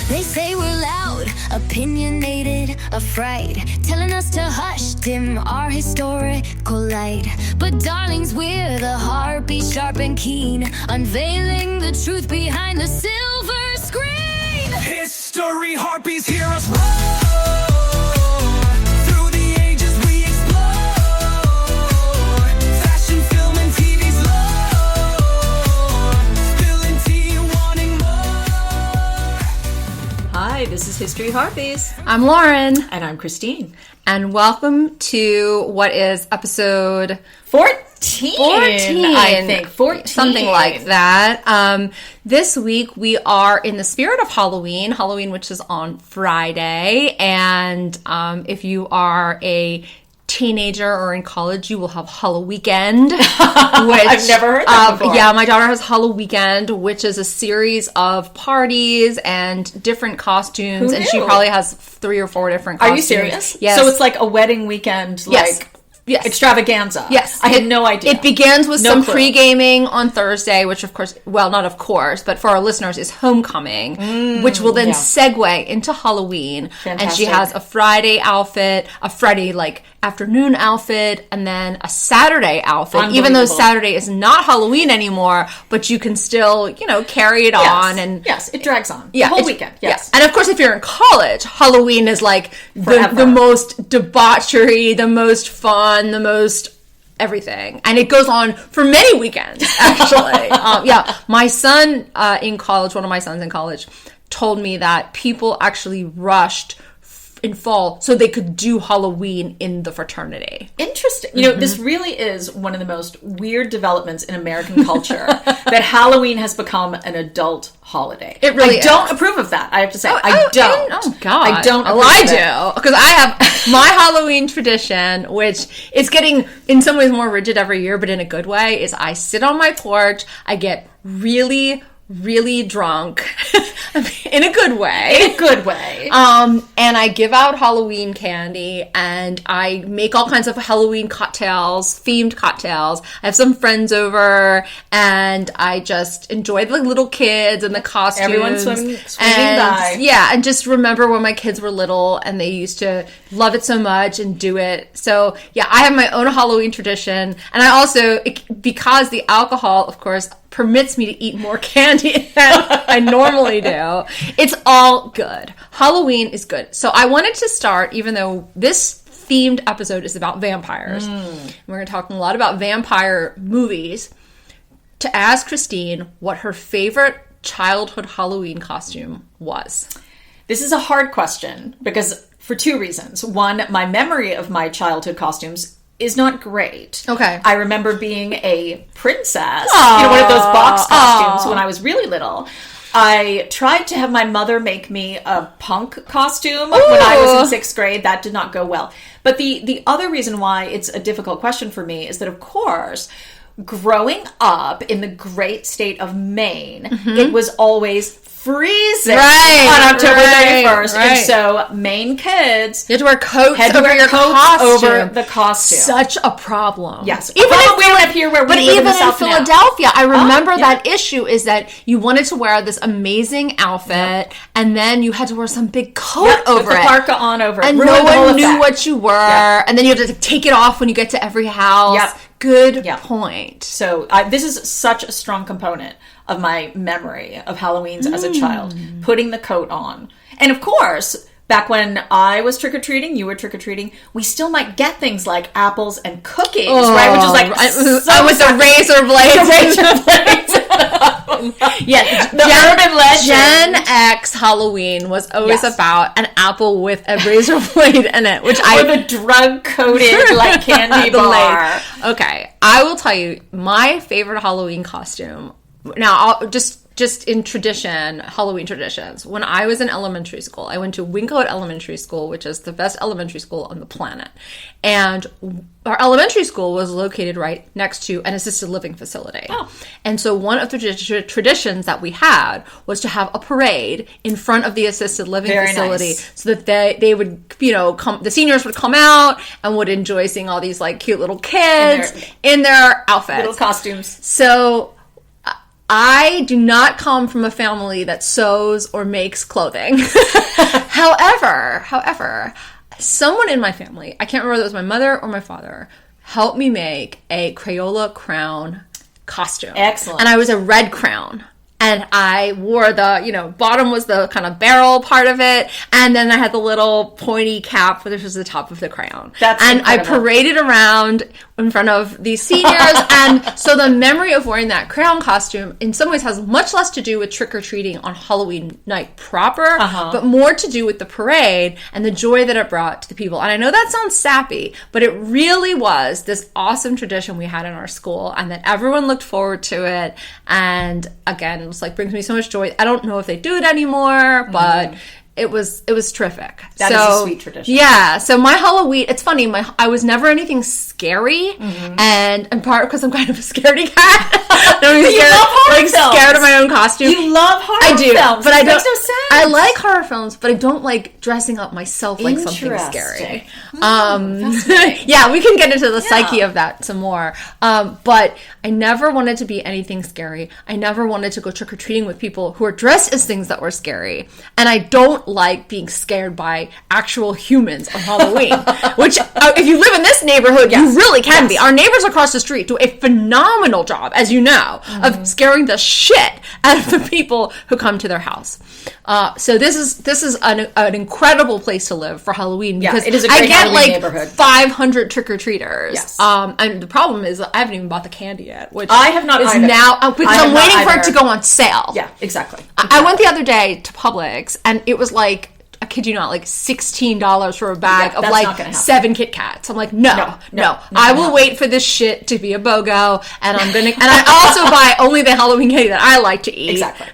They say we're loud, opinionated, afraid, telling us to hush, dim our historical light. But darlings, we're the heartbeat, sharp and keen, unveiling the truth behind the silver screen. History harpies hear us roar. Through the ages we explore. Fashion, film, and TV's lore. Spilling tea, wanting more. Hi, this is History Harpies. I'm Lauren. And I'm Christine. And welcome to what is episode 14, I think. 14. Something like that. This week we are in the spirit of Halloween, which is on Friday. And if you are a teenager or in college, you will have Halloweekend. Which I've never heard that before. Yeah, my daughter has Halloweekend, which is a series of parties and different costumes. And she probably has 3 or 4 different costumes. Are you serious? Yes. So it's like a wedding weekend, Yes. extravaganza. Yes. I had no idea. It begins with No some clue. pre-gaming on Thursday, which of course, well, not of course, but for our listeners is homecoming, which will then segue into Halloween. Fantastic. And she has a Friday outfit, a Friday afternoon outfit, and then a Saturday outfit, even though Saturday is not Halloween anymore, but you can still, carry it on. And yes, it drags on. yeah, the whole weekend. Yes. And of course, if you're in college, Halloween is like the most debauchery, the most fun, the most everything. And it goes on for many weekends, actually. My son in college, one of my sons in college, told me that people actually rushed in fall so they could do Halloween in the fraternity. Interesting. This really is one of the most weird developments in American culture, that Halloween has become an adult holiday. It really I don't approve of that, I have to say. I don't. Oh, God. I don't Oh, I do. Because I have my Halloween tradition, which is getting, in some ways, more rigid every year, but in a good way, is I sit on my porch, I get really drunk in a good way. In a good way. And I give out Halloween candy and I make all kinds of Halloween cocktails, themed cocktails. I have some friends over and I just enjoy the little kids and the costumes. Everyone swinging by. Yeah, and just remember when my kids were little and they used to love it so much and do it. So yeah, I have my own Halloween tradition. And I also, because the alcohol, of course, permits me to eat more candy than I normally do. It's all good. Halloween is good. So I wanted to start, even though this themed episode is about vampires, and we're going to talk a lot about vampire movies, to ask Christine what her favorite childhood Halloween costume was. This is a hard question because for 2 reasons. One, my memory of my childhood costumes is not great. Okay. I remember being a princess, one of those box costumes when I was really little. I tried to have my mother make me a punk costume when I was in 6th grade. That did not go well. But the other reason why it's a difficult question for me is that, of course, growing up in the great state of Maine, it was always freezing on October 31st. Right. And so Maine kids You had to wear coats had to over wear your coats costume. over the costume. Such a problem. Yes. Even we don't up here where we But live even in the in South now. Philadelphia, I remember that issue is that you wanted to wear this amazing outfit, and then you had to wear some big coat over with the it. parka on over it. And Ruined no the whole one knew effect. what you were. Yep. And then you had to take it off when you get to every house. Yep. Good Yep. point. So this is such a strong component of my memory of Halloweens as a child, putting the coat on. And of course, back when I was trick-or-treating, you were trick-or-treating, we still might get things like apples and cookies, right? Which is like I with the razor blades. Yeah, the urban legend. Gen X Halloween was always about an apple with a razor blade in it, which or the drug-coated like candy the bar. Okay, I will tell you my favorite Halloween costume. Now, just in tradition, Halloween traditions. When I was in elementary school, I went to Wingcote Elementary School, which is the best elementary school on the planet. And our elementary school was located right next to an assisted living facility. Oh. And so one of the traditions that we had was to have a parade in front of the assisted living facility. Nice. So that they would, the seniors would come out and would enjoy seeing all these like cute little kids in their outfits. Little costumes. So I do not come from a family that sews or makes clothing. However, someone in my family, I can't remember whether it was my mother or my father, helped me make a Crayola crown costume. Excellent. And I was a red crown. And I wore the, bottom was the kind of barrel part of it. And then I had the little pointy cap, which was the top of the crown. That's and incredible. I paraded around in front of these seniors. And so the memory of wearing that crown costume in some ways has much less to do with trick-or-treating on Halloween night proper, but more to do with the parade and the joy that it brought to the people. And I know that sounds sappy, but it really was this awesome tradition we had in our school and that everyone looked forward to it. And again, it was brings me so much joy. I don't know if they do it anymore, but it was terrific. That is a sweet tradition. Yeah. So my Halloween, it's funny, I was never anything scary, and in part because I'm kind of a scaredy cat. Scared of my own costume. You love horror films. But I don't. Makes no sense. I like horror films, but I don't like dressing up myself like something scary. Yeah, we can get into the psyche of that some more. But I never wanted to be anything scary. I never wanted to go trick-or-treating with people who are dressed as things that were scary. And I don't like being scared by actual humans on Halloween, which if you live in this neighborhood, you really can be. Our neighbors across the street do a phenomenal job, as you know, of scaring the shit out of the people who come to their house. So this is an incredible place to live for Halloween because it is a great Halloween neighborhood. 500 trick-or-treaters. Yes. And the problem is I haven't even bought the candy yet, which I have not either. Now because I'm waiting for it to go on sale. Yeah, exactly. I went the other day to Publix and it was I kid you not, $16 for a bag of 7 Kit Kats. I'm like, no. I will wait for this shit to be a BOGO, and I also buy only the Halloween candy that I like to eat. Exactly.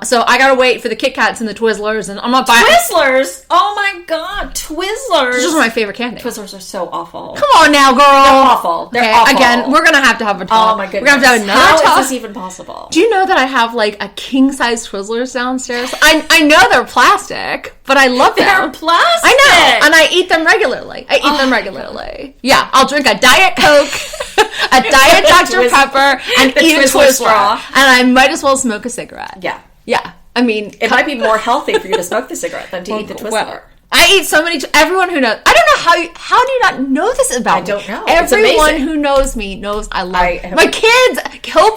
So I gotta wait for the Kit Kats and the Twizzlers, and I'm not buying Twizzlers. Oh my god, Twizzlers! This is my favorite candy. Twizzlers are so awful. Come on now, girl. They're awful. They're awful. Again, we're gonna have to have a talk. Oh my goodness. We're gonna have to have another talk. How is this even possible? Do you know that I have a king size Twizzlers downstairs? I know they're plastic, but I love them. They're plastic. I know, and I eat them regularly. Yeah, I'll drink a Diet Coke, a Diet Dr. Pepper, and eat a Twizzler. And I might as well smoke a cigarette. Yeah. I mean, it might be more healthy for you to smoke the cigarette than to eat the Twizzler. Well, I eat so many. Everyone who knows, I don't know how do you not know this about me? I don't know. Everyone who knows me knows I love my kids.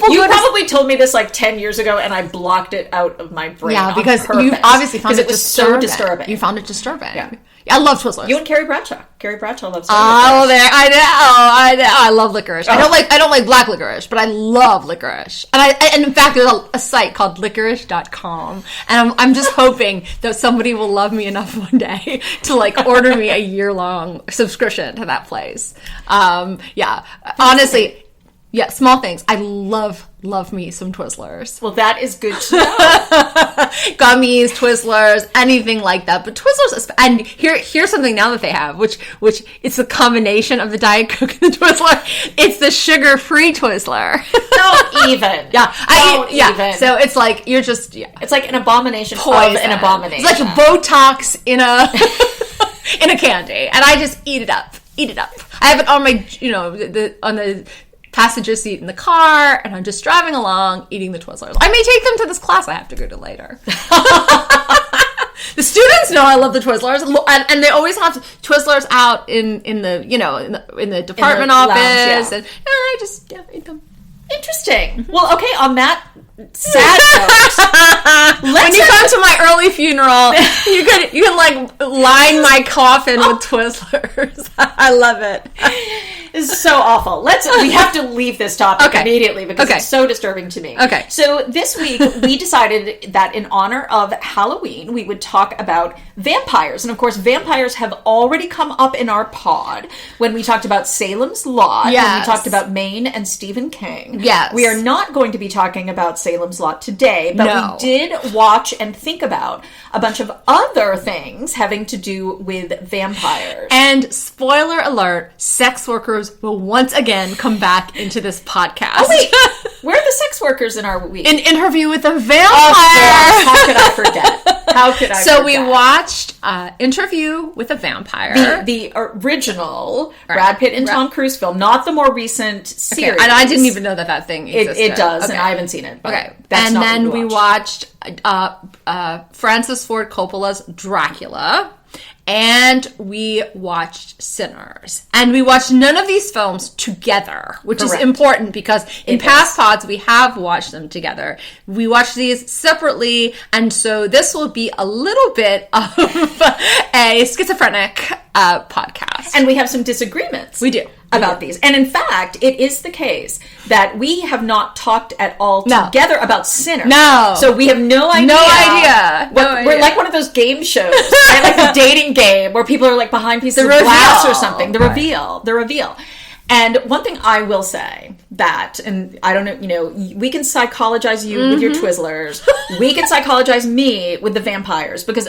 You probably told me this 10 years ago, and I blocked it out of my brain. Yeah, because you obviously found it so disturbing. You found it disturbing. Yeah. I love Twizzlers. You and Carrie Bradshaw. Carrie Bradshaw loves licorice. Oh, there! I know. I love licorice. I don't like black licorice, but I love licorice. And in fact, there's a site called licorice.com, and I'm just hoping that somebody will love me enough one day to order me a year-long subscription to that place. Yeah, honestly. Yeah, small things. I love me some Twizzlers. Well, that is good to know. Gummies, Twizzlers, anything like that. But Twizzlers, and here's something now that they have, which it's a combination of the Diet Coke and the Twizzler. It's the sugar-free Twizzler. Don't even. Yeah. So it's you're just, It's like an abomination poison. Of an abomination. It's like Botox in a in a candy, and I just eat it up. I have it on my, on the passenger seat in the car, and I'm just driving along eating the Twizzlers. I may take them to this class I have to go to later. The students know I love the Twizzlers, and they always have Twizzlers out in the department office, and I just eat them. Interesting. Well, okay, on that sad note, when you come to my early funeral, you can line my coffin with Twizzlers. I love it. This is so awful. We have to leave this topic immediately because it's so disturbing to me. Okay. So this week we decided that in honor of Halloween we would talk about vampires, and of course vampires have already come up in our pod when we talked about Salem's Lot. When we talked about Maine and Stephen King. Yes. We are not going to be talking about Salem's Lot today, but we did watch and think about a bunch of other things having to do with vampires. And spoiler alert, sex workers will once again come back into this podcast. Oh wait, where are the sex workers in our week? In Interview with a Vampire. How could I forget? So we watched Interview with a Vampire. The original Brad Pitt and Tom Cruise film, not the more recent series. Okay. And I didn't even know that thing existed. It does, and I haven't seen it. Okay. That's and not then what we watched Francis Ford Coppola's Dracula. And we watched Sinners. And we watched none of these films together, which is important because in past pods we have watched them together. We watched these separately, and so this will be a little bit of a schizophrenic podcast. And we have some disagreements. We do. About these. And in fact, it is the case that we have not talked at all together about Sinners. No. So we have no idea. We're like one of those game shows, right? Like the dating game where people are like behind pieces of glass or something. The reveal. And one thing I will say that, and I don't know, we can psychologize you with your Twizzlers. We can psychologize me with the vampires, because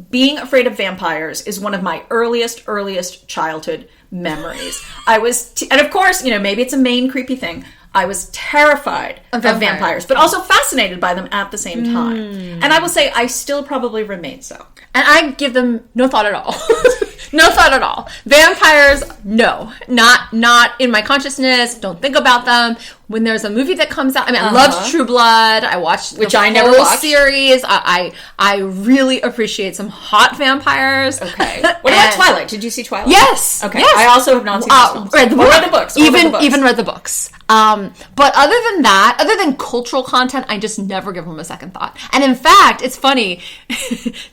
being afraid of vampires is one of my earliest childhood memories. And of course, maybe it's a Maine creepy thing. I was terrified of vampires, but also fascinated by them at the same time. And I will say I still probably remain so. And I give them no thought at all. No thought at all. Vampires, no. Not in my consciousness. Don't think about them. When there's a movie that comes out, I loved True Blood. I watched the whole series. I really appreciate some hot vampires. Okay. What about Twilight? Did you see Twilight? Yes. Okay. Yes. I also have not seen those films. Read the book. Read the books. Even read the books. But other than that, other than cultural content, I just never give them a second thought. And in fact, it's funny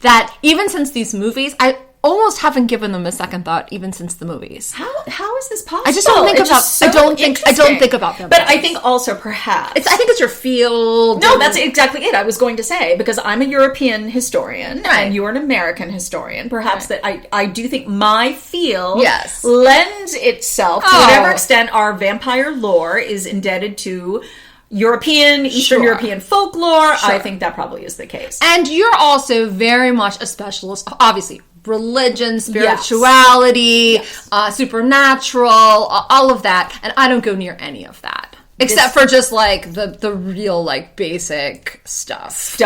that even since these movies, I almost haven't given them a second thought even since the movies. How is this possible? I just don't think I don't think about them. But I think also perhaps I think it's your field. No, that's exactly it. I was going to say, because I'm a European historian and you're an American historian. Perhaps that I do think my field lends itself to whatever extent our vampire lore is indebted to Eastern European folklore. I think that probably is the case. And you're also very much a specialist, obviously. Religion, spirituality, supernatural, all of that. And I don't go near any of that. Except for just like the real like basic stuff.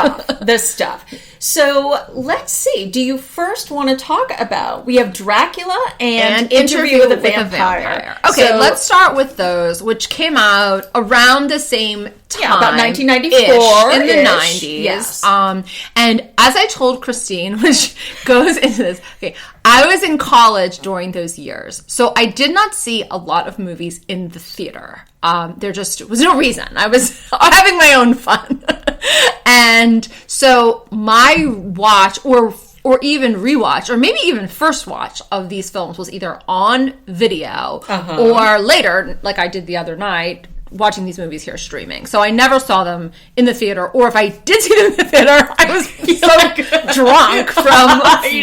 This stuff. So let's see. Do you first want to talk about, we have Dracula and Interview with a Vampire. Okay, so let's start with those, which came out around the same time. Yeah, about 1994. In the 90s. Yes. And as I told Christine, which goes into this, I was in college during those years. So I did not see a lot of movies in the theater. There just was no reason. I was having my own fun. And so my watch or even rewatch, or maybe even first watch of these films was either on video or later, like I did the other night, watching these movies here streaming. So I never saw them in the theater, or if I did see them in the theater, I was so drunk from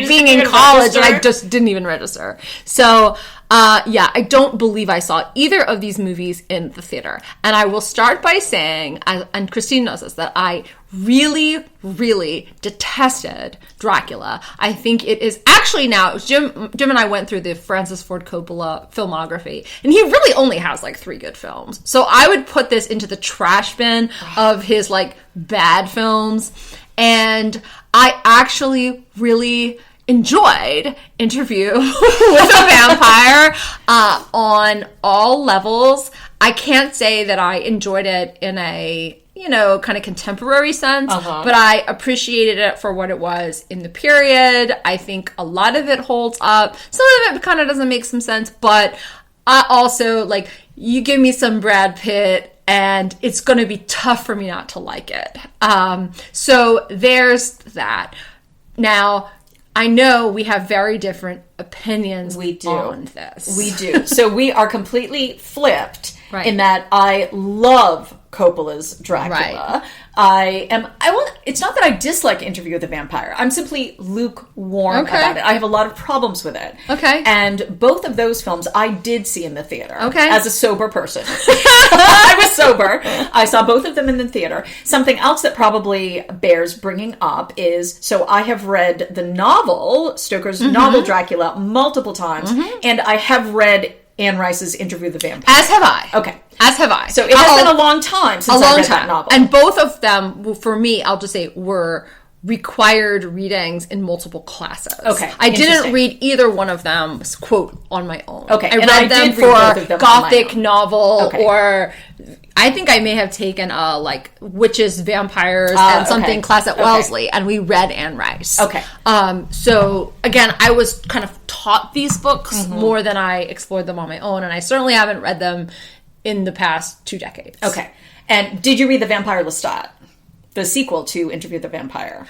being in college and I just didn't even register. So I don't believe I saw either of these movies in the theater. And I will start by saying, and Christine knows this, that I really, really detested Dracula. I think it is actually now, Jim and I went through the Francis Ford Coppola filmography, and he really only has like 3 good films. So I would put this into the trash bin of his like bad films. And I actually really enjoyed Interview with a Vampire on all levels. I can't say that I enjoyed it in a kind of contemporary sense, but I appreciated it for what it was in the period. I think a lot of it holds up. Some of it kind of doesn't make some sense, but I also, like, you give me some Brad Pitt and it's going to be tough for me not to like it. So there's that. Now, I know we have very different opinions on this. We do. So we are completely flipped in that I love Coppola's Dracula. It's not that I dislike Interview with a Vampire. I'm simply lukewarm about it. I have a lot of problems with it. Okay. And both of those films I did see in the theater. Okay. As a sober person. I was sober. I saw both of them in the theater. Something else that probably bears bringing up is, so I have read the novel, Stoker's novel Dracula, multiple times, and I have read Anne Rice's Interview with the Vampire. As have I. Okay. As have I. So it has been a long time since I read that novel. And both of them, for me, I'll just say, were required readings in multiple classes. Okay, I didn't interesting. read either one of them, quote, on my own. Okay, I and read I them did read both of for them on my gothic own. novel, Okay. or I think I may have taken like witches, vampires, and something okay. class at Okay. Wellesley, and we read Anne Rice. Okay. So again, I was kind of taught these books Mm-hmm. more than I explored them on my own, and I certainly haven't read them in the past 2 decades. Okay. And did you read The Vampire Lestat? The sequel to Interview with the Vampire?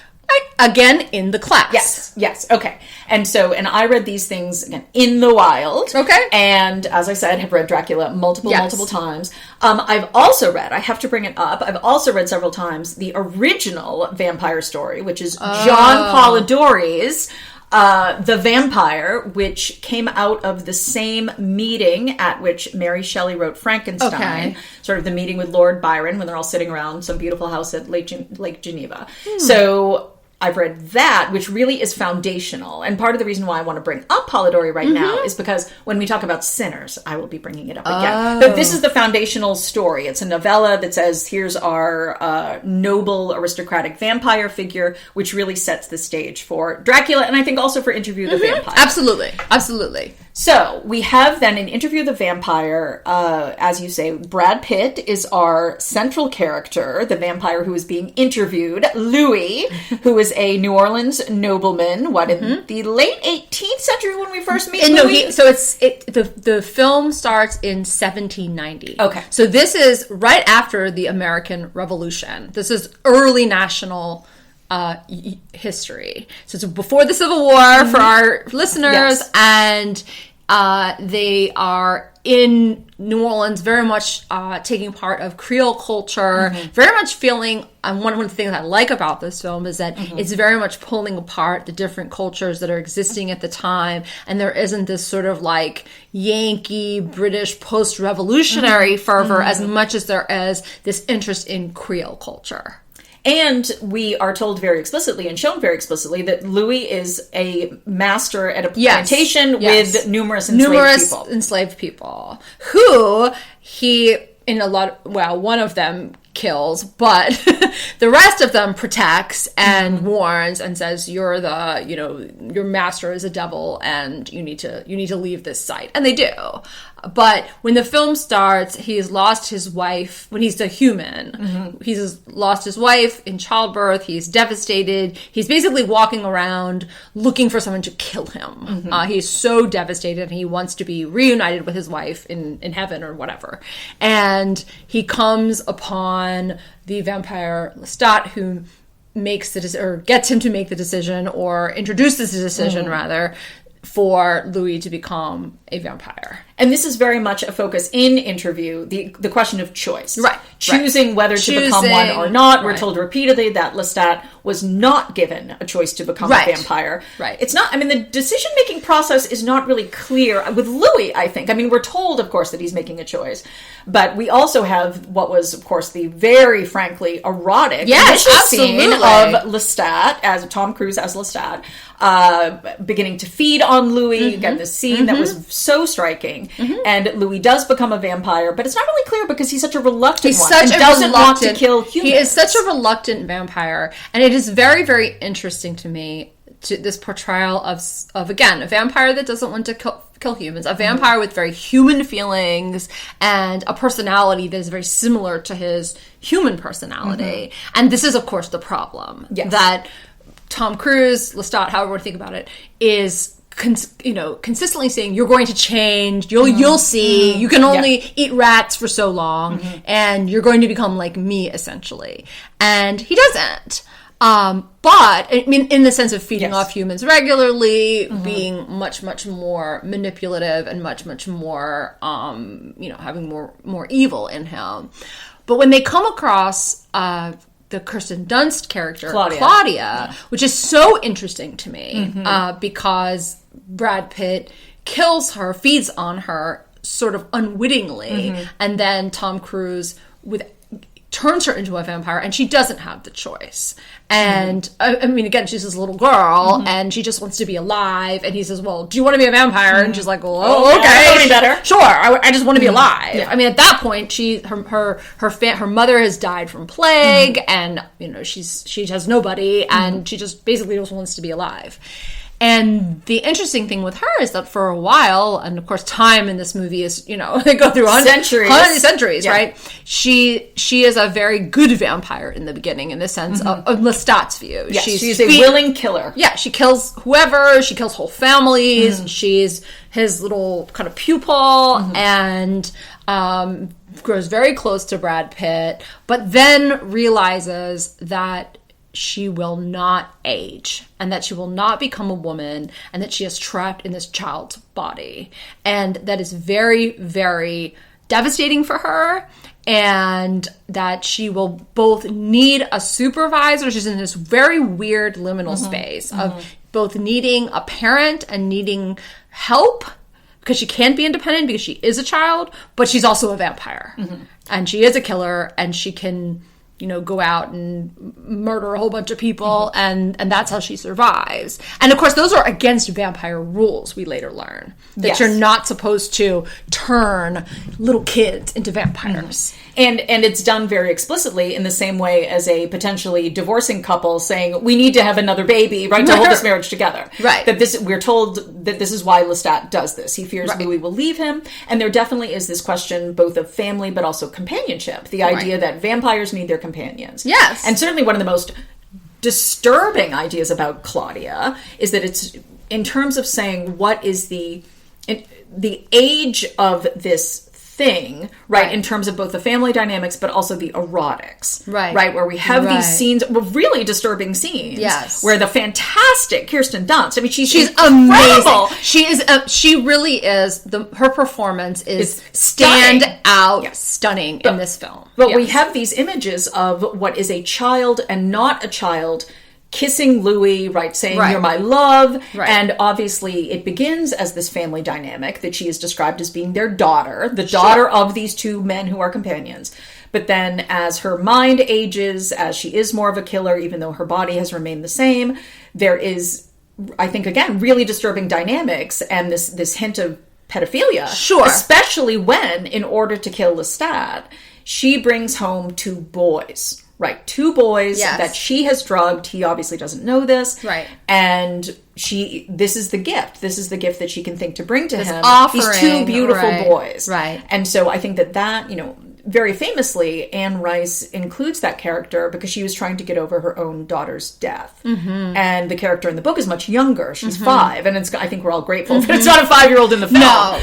Again, in the class. Yes. Okay. And I read these things again in the wild. Okay. And as I said, have read Dracula multiple Yes. times. I've also read, I have to bring it up, I've also read several times the original vampire story, which is John Polidori's The Vampire, which came out of the same meeting at which Mary Shelley wrote Frankenstein. Okay. Sort of the meeting with Lord Byron when they're all sitting around some beautiful house at Lake Geneva. So I've read that, which really is foundational. And part of the reason why I want to bring up Polidori right now is because when we talk about sinners, I will be bringing it up again. But this is the foundational story. It's a novella that says, here's our noble aristocratic vampire figure, which really sets the stage for Dracula, and I think also for Interview with the Vampire. Absolutely. So we have then in Interview with the Vampire, as you say, Brad Pitt is our central character, the vampire who is being interviewed, Louis, who is a New Orleans nobleman, in the late 18th century when we first meet Louis? The film starts in 1790. Okay. So this is right after the American Revolution. This is early national history. So it's before the Civil War for our listeners, Yes. and they are in New Orleans, very much taking part of Creole culture, very much feeling, one of the things I like about this film is that it's very much pulling apart the different cultures that are existing at the time, and there isn't this sort of like Yankee, British, post-revolutionary fervor as much as there is this interest in Creole culture. And we are told very explicitly and shown very explicitly that Louis is a master at a plantation with numerous enslaved people who he, in a lot, one of them kills, but the rest of them protects and warns and says, your master is a devil and you need to leave this site. And they do. But when the film starts, he's lost his wife. When he's a human, he's lost his wife in childbirth. He's devastated. He's basically walking around looking for someone to kill him. He's so devastated, and he wants to be reunited with his wife in heaven or whatever. And he comes upon the vampire Lestat, who gets him to make the decision, or introduces the decision rather, for Louis to become a vampire. And this is very much a focus in Interview, the question of choice. Right. Choosing whether to become one or not. We're told repeatedly that Lestat was not given a choice to become a vampire. Right. It's not, the decision-making process is not really clear. With Louis, I think. We're told, of course, that he's making a choice. But we also have what was, of course, the very, frankly, erotic initial scene of Lestat, as Tom Cruise as Lestat, beginning to feed on Louis. Again, this scene that was so striking. And Louis does become a vampire, but it's not really clear because he's such a reluctant one. And doesn't want to kill humans. He is such a reluctant vampire, and it is very, very interesting to me, to this portrayal of again, a vampire that doesn't want to kill humans, a vampire with very human feelings and a personality that is very similar to his human personality. And this is, of course, the problem that Tom Cruise, Lestat, however you think about it, is consistently saying, you're going to change, you'll see, you can only eat rats for so long, and you're going to become like me, essentially. And he doesn't. But, in the sense of feeding off humans regularly, being much, much more manipulative and much, much more, having more evil in him. But when they come across the Kirsten Dunst character, Claudia, which is so interesting to me, because Brad Pitt kills her, feeds on her sort of unwittingly, and then Tom Cruise turns her into a vampire, and she doesn't have the choice. And I mean, again, she's this little girl, and she just wants to be alive. And he says, "Well, do you want to be a vampire?" And she's like, "Well, okay, yeah, better. Sure. I just want to be alive." Yeah. I mean, at that point, her mother has died from plague, and she has nobody, and she just basically just wants to be alive. And the interesting thing with her is that for a while, and of course time in this movie is, they go through centuries, right? She is a very good vampire in the beginning, in the sense of Lestat's view. Yes, she's a willing killer. Yeah, she kills whoever, she kills whole families, she's his little kind of pupil, and grows very close to Brad Pitt, but then realizes that she will not age, and that she will not become a woman, and that she is trapped in this child's body. And that is very, very devastating for her, and that she will both need a supervisor. She's in this very weird liminal space of both needing a parent and needing help, because she can't be independent because she is a child, but she's also a vampire. And she is a killer, and she can go out and murder a whole bunch of people, and that's how she survives. And of course, those are against vampire rules, we later learn. That you're not supposed to turn little kids into vampires. And it's done very explicitly in the same way as a potentially divorcing couple saying, we need to have another baby, right, to hold this marriage together. Right. We're told that this is why Lestat does this. He fears Louis will leave him. And there definitely is this question both of family but also companionship. The idea that vampires need their companions. Yes. And certainly one of the most disturbing ideas about Claudia is that it's in terms of saying what is the age of this thing, right, in terms of both the family dynamics but also the erotics, right, where we have these scenes, really disturbing scenes, where the fantastic Kirsten Dunst, I mean, she's incredible. Amazing. She really is. Her performance is stand out, stunning in this film. But we have these images of what is a child and not a child kissing Louis, right, saying, you're my love. Right. And obviously it begins as this family dynamic that she is described as being their daughter, the daughter of these two men who are companions. But then as her mind ages, as she is more of a killer, even though her body has remained the same, there is, I think, again, really disturbing dynamics and this hint of pedophilia. Sure. Especially when, in order to kill Lestat, she brings home two boys. Right, two boys that she has drugged. He obviously doesn't know this. Right. And this is the gift. This is the gift that she can think to bring to him. Offering, these two beautiful boys. Right. And so I think that, very famously, Anne Rice includes that character because she was trying to get over her own daughter's death. And the character in the book is much younger. She's 5. And I think we're all grateful that it's not a 5-year-old in the film. No,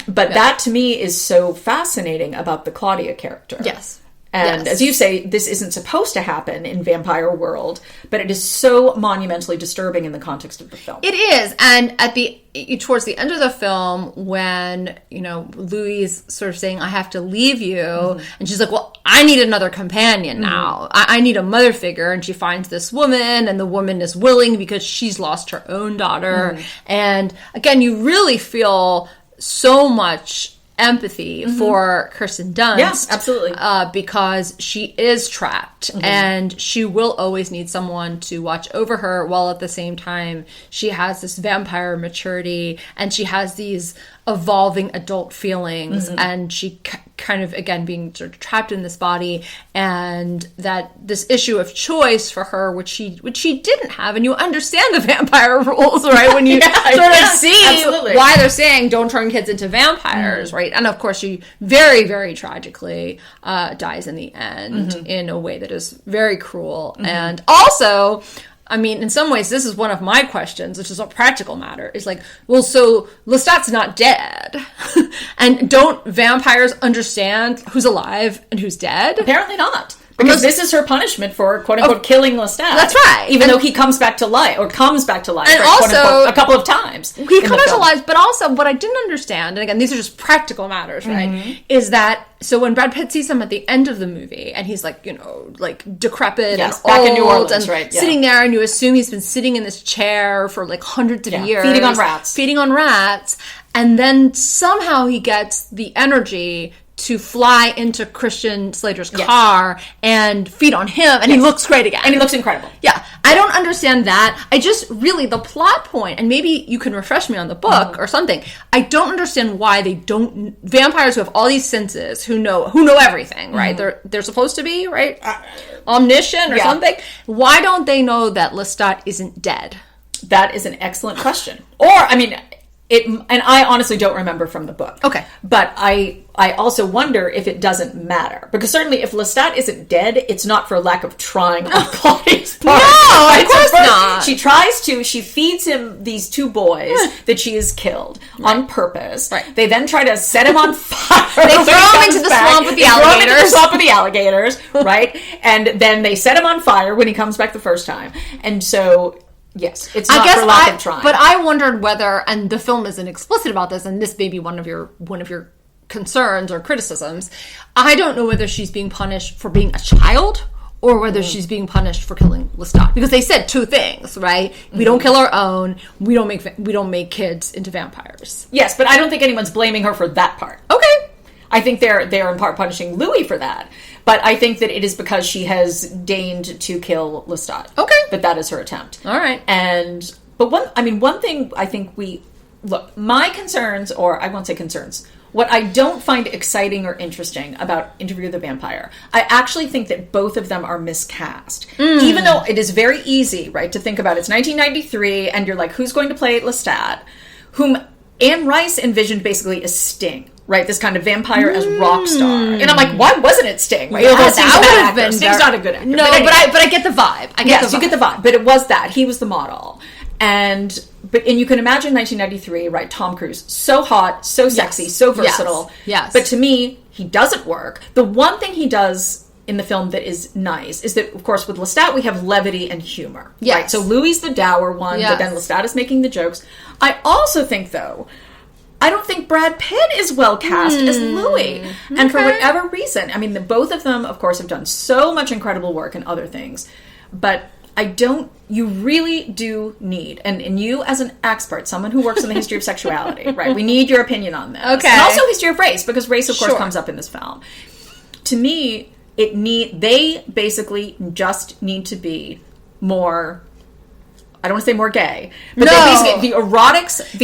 But that, to me, is so fascinating about the Claudia character. Yes. And as you say, this isn't supposed to happen in vampire world, but it is so monumentally disturbing in the context of the film. It is. And towards the end of the film, when, Louis is sort of saying, I have to leave you. And she's like, well, I need another companion now. I need a mother figure. And she finds this woman, and the woman is willing because she's lost her own daughter. And again, you really feel so much empathy for Kirsten Dunst. Yeah, absolutely. Because she is trapped and she will always need someone to watch over her, while at the same time she has this vampire maturity and she has these evolving adult feelings, and she kind of, again, being sort of trapped in this body, and that this issue of choice for her, which she didn't have. And you understand the vampire rules, right? When you sort of see why they're saying don't turn kids into vampires, right? And of course she very, very tragically dies in the end in a way that is very cruel. And also, I mean, in some ways, this is one of my questions, which is a practical matter. Is like, well, so Lestat's not dead. And don't vampires understand who's alive and who's dead? Apparently not. Because this is her punishment for, quote-unquote, killing Lestat. That's right. Even though he comes back to life, and right, also, a couple of times. He comes back to life, but also what I didn't understand, and again, these are just practical matters, right, is that, so when Brad Pitt sees him at the end of the movie, and he's like, decrepit and back old, in New Orleans, and right, sitting there, and you assume he's been sitting in this chair for like hundreds of years. Feeding on rats. And then somehow he gets the energy to fly into Christian Slater's car and feed on him, and he looks great again. And he looks incredible. Yeah. I don't understand that. I just really, the plot point, and maybe you can refresh me on the book or something, I don't understand why they don't, vampires who have all these senses, who know everything, right? They're supposed to be, right? Omniscient or something. Why don't they know that Lestat isn't dead? That is an excellent question. Or, I mean, and I honestly don't remember from the book. Okay. But I also wonder if it doesn't matter. Because certainly if Lestat isn't dead, it's not for lack of trying on Claudia's part. No, of course not. She feeds him these 2 boys that she has killed on purpose. Right. They then try to set him on fire. They throw him into the swamp with the alligators. Right? And then they set him on fire when he comes back the first time. And so... Yes, it's not for lack of trying. But I wondered whether, and the film isn't explicit about this, and this may be one of your concerns or criticisms. I don't know whether she's being punished for being a child or whether she's being punished for killing Lestat, because they said 2 things, right? We don't kill our own. We don't make kids into vampires. Yes, but I don't think anyone's blaming her for that part. Okay. I think they're in part punishing Louis for that. But I think that it is because she has deigned to kill Lestat. Okay. That is her attempt. All right. But one thing I think my concerns, or I won't say concerns, what I don't find exciting or interesting about Interview with the Vampire, I actually think that both of them are miscast. Even though it is very easy, right, to think about it's 1993 and you're like, who's going to play Lestat? Whom Anne Rice envisioned basically as Sting. Right, this kind of vampire as rock star, and I'm like, why wasn't it Sting? Right? Yeah, that would have been. Sting's not a good actor. No, but I get the vibe. You get the vibe. But it was that he was the model, and you can imagine 1993, right? Tom Cruise, so hot, so sexy, so versatile. Yes. But to me, he doesn't work. The one thing he does in the film that is nice is that, of course, with Lestat we have levity and humor. Yes. Right. So Louis the dour one, but then Lestat is making the jokes. I also think though, I don't think Brad Pitt is well cast as Louis. And for whatever reason, I mean, both of them, of course, have done so much incredible work and other things. But you really do need, and you as an expert, someone who works in the history of sexuality, right? We need your opinion on this. Okay. And also history of race, because race, of course, comes up in this film. To me, they basically just need to be more... I don't want to say more gay, but they basically, the erotics of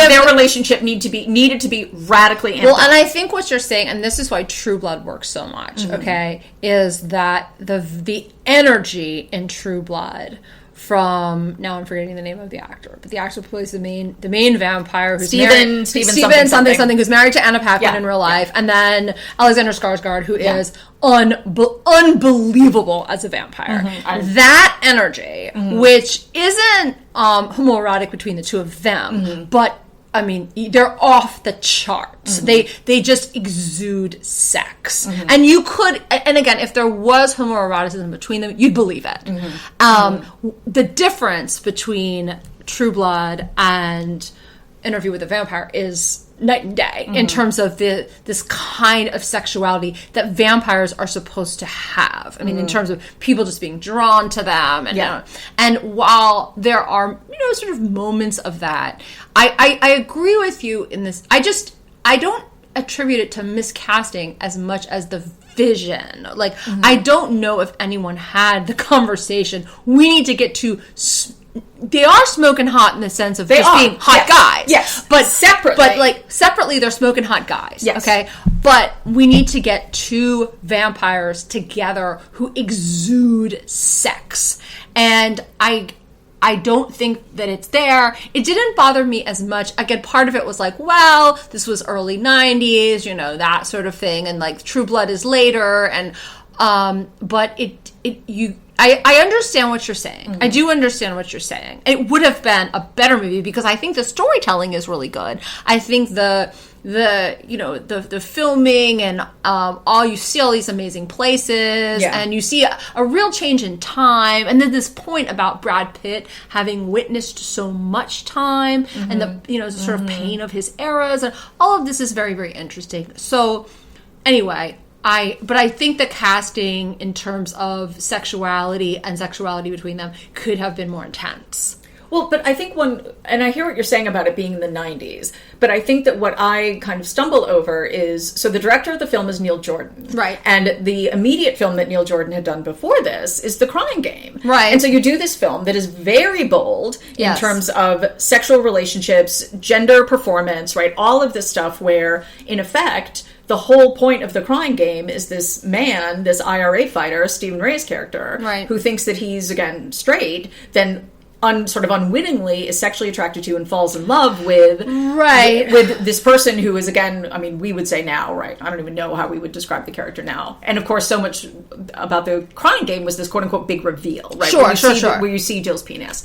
their relationship needed to be radically amped. Well, and I think what you're saying, and this is why True Blood works so much, okay, is that the energy in True Blood from, now I'm forgetting the name of the actor, but the actor who plays the main vampire, who's Steven something, who's married to Anna Paquin in real life, and then Alexander Skarsgård, who is unbelievable as a vampire. That energy, which isn't homoerotic between the 2 of them, but I mean, they're off the charts. They just exude sex. And you could, and again, if there was homoeroticism between them, you'd believe it. The difference between True Blood and Interview with a Vampire is night and day in terms of this kind of sexuality that vampires are supposed to have. I mean, in terms of people just being drawn to them. And while there are, sort of moments of that, I agree with you in this. I don't attribute it to miscasting as much as the vision. Like, I don't know if anyone had the conversation. We need to get to... They are smoking hot in the sense of being hot guys. Yes. But separately they're smoking hot guys. Yes. Okay? But we need to get 2 vampires together who exude sex. And I don't think that it's there. It didn't bother me as much. Again, part of it was like, well, this was early 90s, that sort of thing, and like True Blood is later, and but I understand what you're saying. I do understand what you're saying. It would have been a better movie because I think the storytelling is really good. I think the filming and all, you see all these amazing places, and you see a real change in time, and then this point about Brad Pitt having witnessed so much time and the sort of pain of his eras, and all of this is very, very interesting. So anyway, but I think the casting in terms of sexuality and sexuality between them could have been more intense. Well, but I think and I hear what you're saying about it being in the 90s, but I think that what I kind of stumble over is, so the director of the film is Neil Jordan. Right. And the immediate film that Neil Jordan had done before this is The Crying Game. Right. And so you do this film that is very bold in Yes. terms of sexual relationships, gender performance, right? All of this stuff where, in effect, the whole point of The Crying Game is this man, this IRA fighter, Stephen Ray's character, Right. who thinks that he's, again, straight, then sort of unwittingly is sexually attracted to and falls in love with Right. with this person who is, again, I mean, we would say now, right? I don't even know how we would describe the character now. And of course, so much about The Crying Game was this quote unquote big reveal, right? Sure, where you sure, see sure. where you see Jill's penis.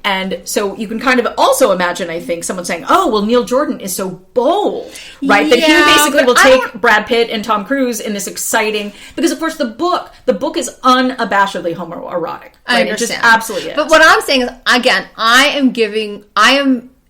And so you can kind of also imagine, I think, someone saying, oh, well, Neil Jordan is so bold, right? That he Yeah, basically but will I take don't- Brad Pitt and Tom Cruise in this exciting, because of course the book is unabashedly homoerotic. I Right? It just understand. absolutely is. But what I'm saying is, again,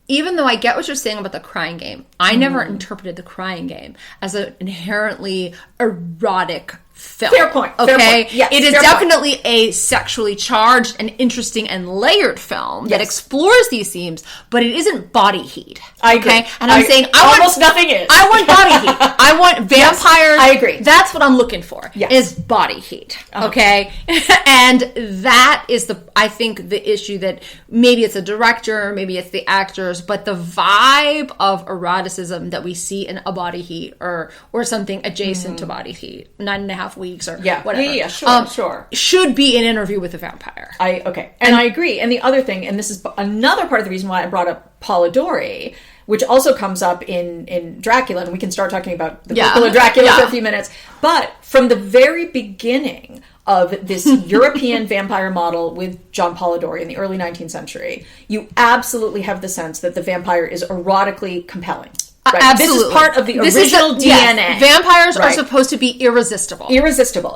even though I get what you're saying about The Crying Game, I never interpreted The Crying Game as an inherently erotic film. Fair point. Okay, Fair point. Yes, it is fair point. definitely a sexually charged and interesting and layered film that Yes. explores these themes, but it isn't body heat. I agree. Okay, and I'm saying almost nothing is. I want body heat. I want vampires. I agree. That's what I'm looking for. Yes. Is body heat. Okay, and that is I think the issue that maybe it's the director, maybe it's the actors, but the vibe of eroticism that we see in a body heat or something adjacent to body heat, 9.5 weeks or whatever. Yeah, sure. Should be an interview with a vampire. And I agree. And the other thing, and this is another part of the reason why I brought up Polidori, which also comes up in Dracula, and we can start talking about the Dracula for a few minutes. But from the very beginning of this European vampire model with John Polidori in the early 19th century, you absolutely have the sense that the vampire is erotically compelling. Right? Absolutely. This is part of the original DNA. Yes. Vampires are Right. supposed to be irresistible.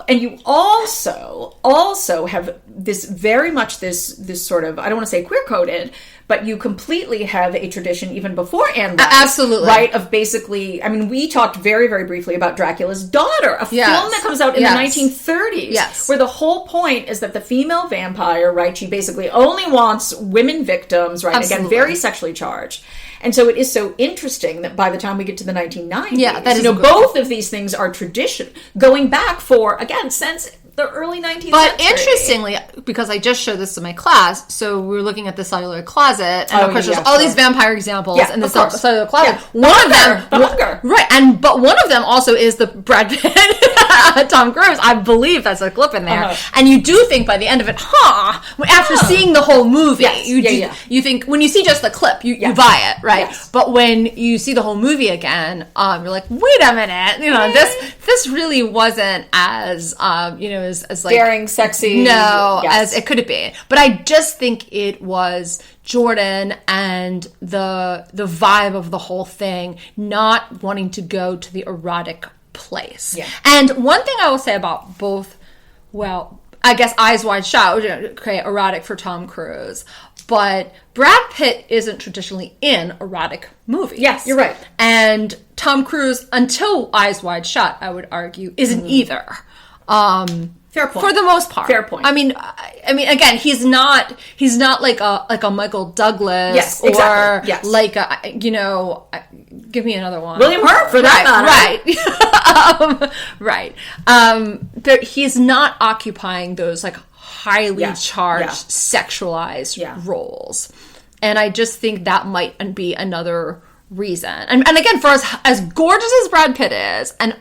And you also have this very much this sort of, I don't want to say queer coded, but you completely have a tradition even before Anne Rice, Absolutely. right? Of basically, I mean, we talked very, very briefly about Dracula's Daughter, a Yes. film that comes out in Yes. the 1930s, Yes. where the whole point is that the female vampire, right, she basically only wants women victims, right? Absolutely. Again, very sexually charged. And so it is so interesting that by the time we get to the 1990s, Yeah, that is you know, good. both of these things are tradition, going back for, again, since the early 19th But century. interestingly, because I just showed this to my class, so we were looking at the cellular closet, and of course yeah, there's all sure. these vampire examples Yeah, in the of course. cellular closet. Yeah. One of them, The hunger. right? But one of them also is the Brad Pitt, Tom Cruise. I believe that's a clip in there, and you do think by the end of it, after seeing the whole movie, Yes. you think when you see just the clip, you buy it, right? Yes. But when you see the whole movie again, you're like, wait a minute, you know, this really wasn't as as like daring, sexy. no, Yes. as it could have been. But I just think it was Jordan and the vibe of the whole thing, not wanting to go to the erotic place. Yeah. And one thing I will say about both, well, I guess Eyes Wide Shut, okay, erotic for Tom Cruise, but Brad Pitt isn't traditionally in erotic movies. Yes, you're right. And Tom Cruise, until Eyes Wide Shut, I would argue, isn't either. Fair point. For the most part. Fair point. I mean, again, he's not like a Michael Douglas, Yes, or exactly. Yes. like a, give me another one. William Hurt, for that matter. Right. But he's not occupying those like highly charged, sexualized roles, and I just think that might be another reason. And again, for as gorgeous as Brad Pitt is, and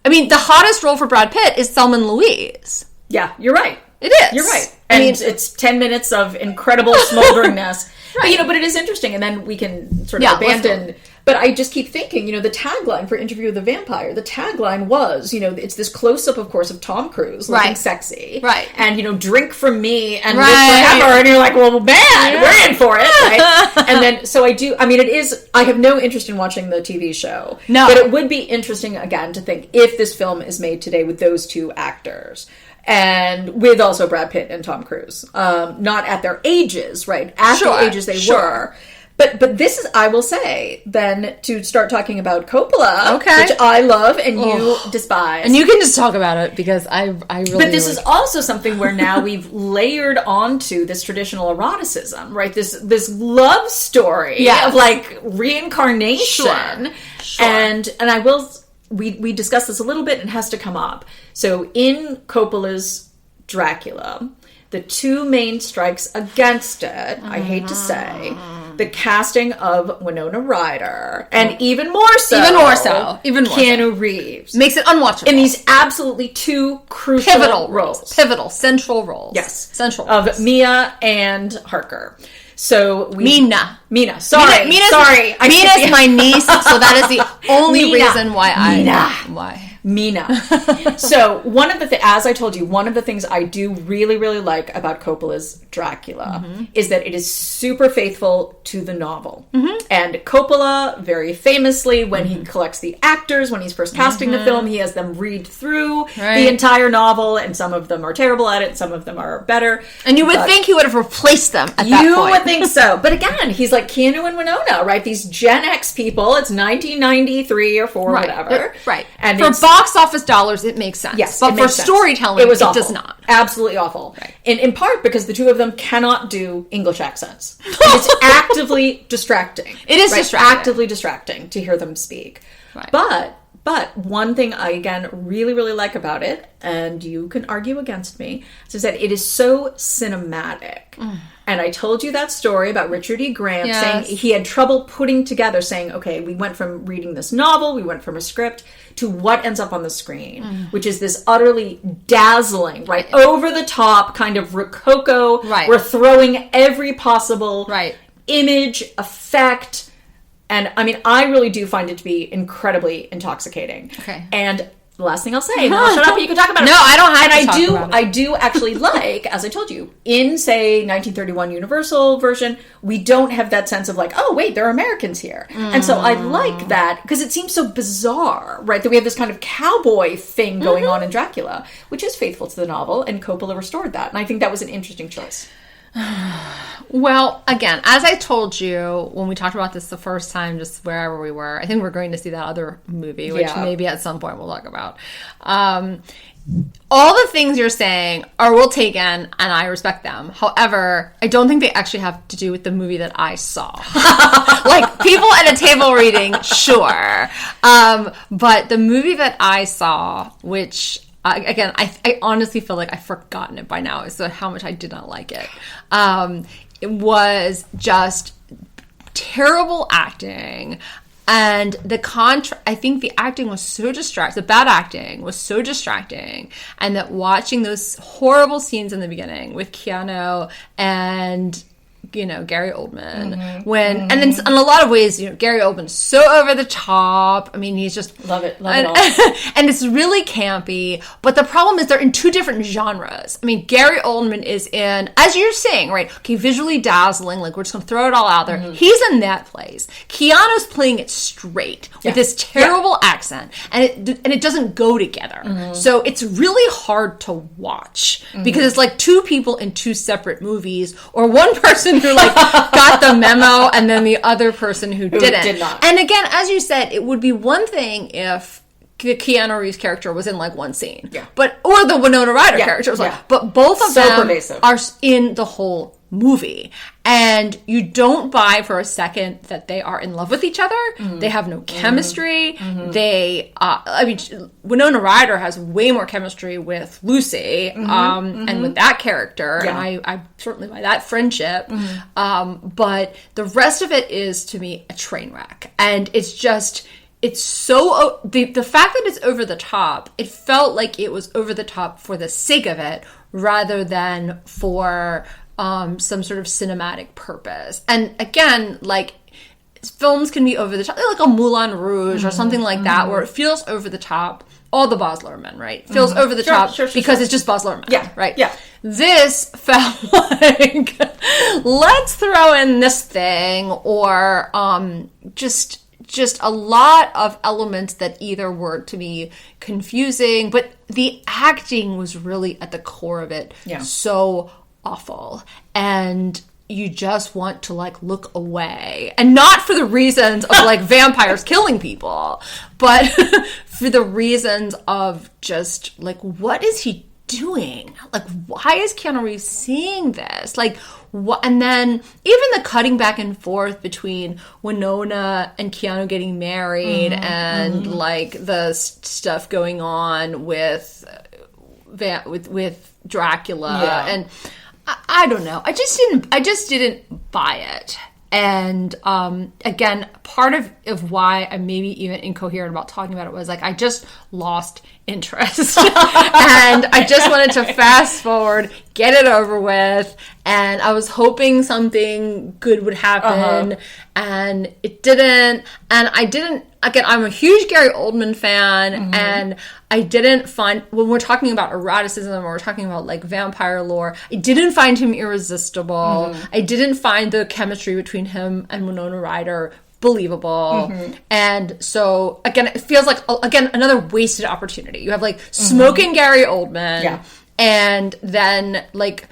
I mean, the hottest role for Brad Pitt is Thelma and Louise. Yeah, you're right. It is. You're right. And it's 10 minutes of incredible smolderingness. Right. But it is interesting, and then we can sort of abandon. But I just keep thinking, the tagline for Interview with the Vampire, the tagline was, it's this close-up, of course, of Tom Cruise looking sexy. Right. And, drink from me and live forever. And you're like, well, man, we're in for it. Right? And then, so I have no interest in watching the TV show. No. But it would be interesting, again, to think if this film is made today with those two actors. And with also Brad Pitt and Tom Cruise. Not at their ages, right? At the ages they were. But this is, I will say, then, to start talking about Coppola, Okay. which I love and you despise. And you can just talk about it because I really. But this is also something where now we've layered onto this traditional eroticism, right? This love story of like reincarnation. Sure. And I will, we discussed this a little bit and it has to come up. So in Coppola's Dracula, the two main strikes against it, I hate to say, the casting of Winona Ryder, and even more so, Keanu Reeves. Makes it unwatchable. In these absolutely two crucial central roles. Yes. Central roles. roles. Of Mia and Harker. So Mina. Sorry. Mina's my niece, so that is the only reason why Mina. So one of the as I told you, one of the things I do really, really like about Coppola's Dracula is that it is super faithful to the novel. And Coppola, very famously, when he collects the actors, when he's first casting the film, he has them read through the entire novel, and some of them are terrible at it, some of them are better. And you would think he would have replaced them at that point. You would think so. But again, he's like Keanu and Winona, right? These Gen X people, it's 1993 or 4 or whatever. Right. And for box office dollars, it makes sense. Yes, but for storytelling, it does not. Absolutely awful. Right. In part because the two of them cannot do English accents. It's actively distracting. It is distracting. Actively distracting to hear them speak. Right. But one thing I, again, really, really like about it, and you can argue against me, is that it is so cinematic. And I told you that story about Richard E. Grant saying he had trouble putting together, saying, okay, we went from reading this novel, we went from a script, to what ends up on the screen, which is this utterly dazzling, right, over-the-top kind of rococo. Right. We're throwing every possible image, effect. And I mean, I really do find it to be incredibly intoxicating. Okay. And the last thing I'll say, and then I'll shut up and you can talk about it. No, I don't have and to talk about it. I do actually like, as I told you, in, say, 1931 Universal version, we don't have that sense of like, oh, wait, there are Americans here. And so I like that, because it seems so bizarre, right, that we have this kind of cowboy thing going on in Dracula, which is faithful to the novel, and Coppola restored that. And I think that was an interesting choice. Well, again, as I told you when we talked about this the first time, just wherever we were, I think we're going to see that other movie, which maybe at some point we'll talk about. All the things you're saying are well taken, and I respect them. However, I don't think they actually have to do with the movie that I saw. Like, people at a table reading, sure. But the movie that I saw, which... again, I honestly feel like I've forgotten it by now as to how much I did not like it. It was just terrible acting. And I think the acting was so distracting. The bad acting was so distracting. And that watching those horrible scenes in the beginning with Keanu and... Gary Oldman, and then in a lot of ways, Gary Oldman's so over the top. I mean, he's just love it all. And it's really campy. But the problem is they're in two different genres. I mean, Gary Oldman is in, as you're saying, right? Okay, visually dazzling. Like, we're just gonna throw it all out there. He's in that place. Keanu's playing it straight with this terrible accent, and it doesn't go together. So it's really hard to watch because it's like two people in two separate movies, or one person who like got the memo and then the other person who didn't. Did not. And again, as you said, it would be one thing if the Keanu Reeves character was in like one scene. Yeah. Or the Winona Ryder character was like, but both of them pervasive. are in the whole movie. And you don't buy for a second that they are in love with each other. They have no chemistry. They, Winona Ryder has way more chemistry with Lucy, and with that character. And I certainly buy that friendship. But the rest of it is, to me, a train wreck. And it's just... It's so... The fact that it's over the top, it felt like it was over the top for the sake of it, rather than for some sort of cinematic purpose. And again, like, films can be over the top, like a Moulin Rouge or something like that, where it feels over the top. All the Baz Luhrmann, right? Feels over the top because it's just Baz Luhrmann. Yeah. Right? Yeah. This felt like, let's throw in this thing, or just a lot of elements that either were, to me, confusing, but the acting was really at the core of it so awful. And you just want to like look away, and not for the reasons of like vampires killing people, but for the reasons of just like, what is he doing? Like, why is Keanu Reeves seeing this? Like, what? And then even the cutting back and forth between Winona and Keanu getting married, and like the stuff going on with Dracula, and I don't know. I just didn't buy it. And again, part of why I'm maybe even incoherent about talking about it was like I just lost interest, and I just wanted to fast forward, get it over with, and I was hoping something good would happen, and it didn't. And I didn't. Again, I'm a huge Gary Oldman fan, and I didn't find, when we're talking about eroticism or we're talking about like vampire lore, I didn't find him irresistible. I didn't find the chemistry between him and Winona Ryder believable. And so again, it feels like another wasted opportunity. You have like smoking Gary Oldman, and then like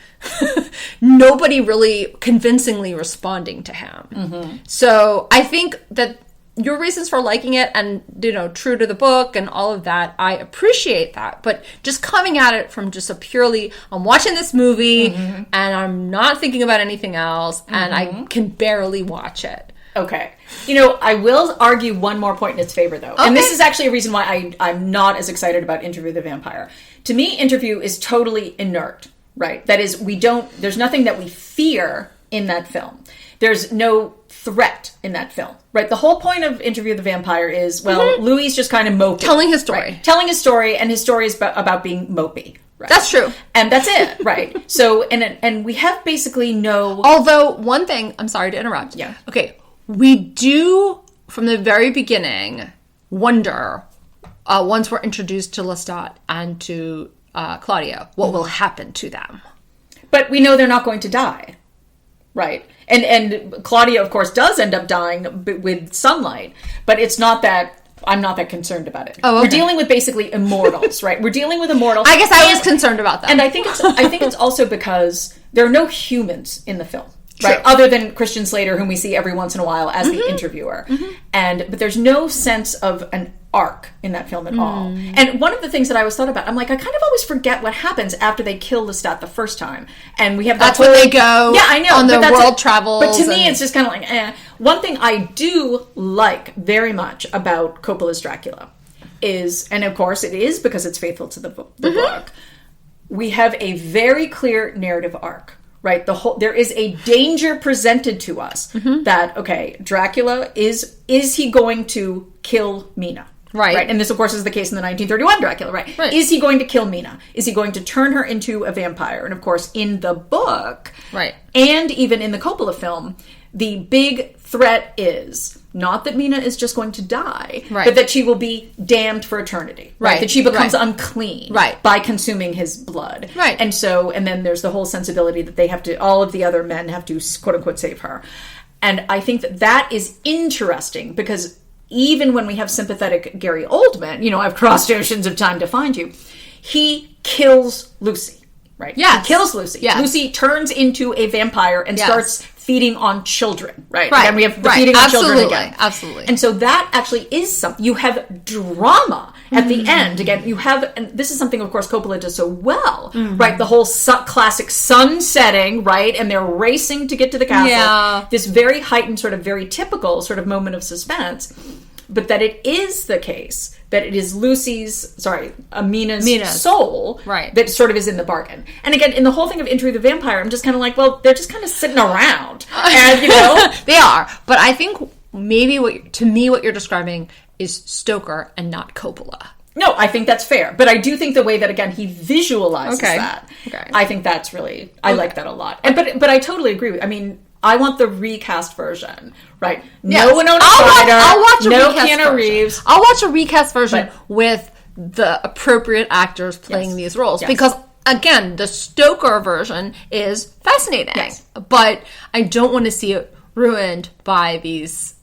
nobody really convincingly responding to him. So I think that your reasons for liking it, and true to the book and all of that, I appreciate that. But just coming at it from just a purely, I'm watching this movie and I'm not thinking about anything else, and I can barely watch it. Okay. I will argue one more point in its favor, though. Okay. And this is actually a reason why I'm not as excited about Interview the Vampire. To me, Interview is totally inert, right? That is, there's nothing that we fear in that film. There's no threat in that film, right? The whole point of Interview the Vampire is, Louis just kind of mopey. Telling his story. Right? Telling his story, and his story is about being mopey. Right? That's true. And that's it, right? So, and we have basically no... Although, one thing, I'm sorry to interrupt. Yeah. Okay, we do, from the very beginning, wonder, once we're introduced to Lestat and to Claudio, what will happen to them. But we know they're not going to die, right? And Claudio, of course, does end up dying with sunlight, but it's not that... I'm not that concerned about it. Oh, okay. We're dealing with basically immortals, right? We're dealing with immortals. I guess I was concerned about that. And I think it's also because there are no humans in the film, True. right? Other than Christian Slater, whom we see every once in a while as the interviewer. But there's no sense of an arc in that film at all. And one of the things that I always thought about, I'm like, I kind of always forget what happens after they kill Lestat the first time. And we have that's when they go on their world travels. But to me, it's just kind of like, eh. One thing I do like very much about Coppola's Dracula is, and of course it is because it's faithful to the book, we have a very clear narrative arc. Right, there is a danger presented to us that, okay, Dracula is he going to kill Mina? Right, and this, of course, is the case in the 1931 Dracula. Right, is he going to kill Mina? Is he going to turn her into a vampire? And of course, in the book, and even in the Coppola film, the big threat is not that Mina is just going to die, but that she will be damned for eternity. Right. That she becomes unclean by consuming his blood. Right. And then there's the whole sensibility that they have to, all of the other men have to, quote unquote, save her. And I think that is interesting because even when we have sympathetic Gary Oldman, I've crossed oceans of time to find you, he kills Lucy. Right? Yeah. He kills Lucy. Yes. Lucy turns into a vampire and starts feeding on children. Right. And we have the feeding on children again. Absolutely. And so that actually is something. You have drama at the end. Again, you have, and this is something, of course, Coppola does so well. Right. The whole classic sun setting, right? And they're racing to get to the castle. Yeah. This very heightened, sort of very typical sort of moment of suspense. But that it is the case that it is Mina's soul that sort of is in the bargain. And again, in the whole thing of Interview the Vampire, I'm just kind of like, well, they're just kind of sitting around. And, They are. But I think maybe what you're describing is Stoker and not Coppola. No, I think that's fair. But I do think the way that, again, he visualizes that, I think that's really, I like that a lot. And, but I totally agree with, I want the recast version, right? No Winona Ryder, no Keanu Reeves. I'll watch a recast version with the appropriate actors playing these roles. Because, again, the Stoker version is fascinating. But I don't want to see it ruined by these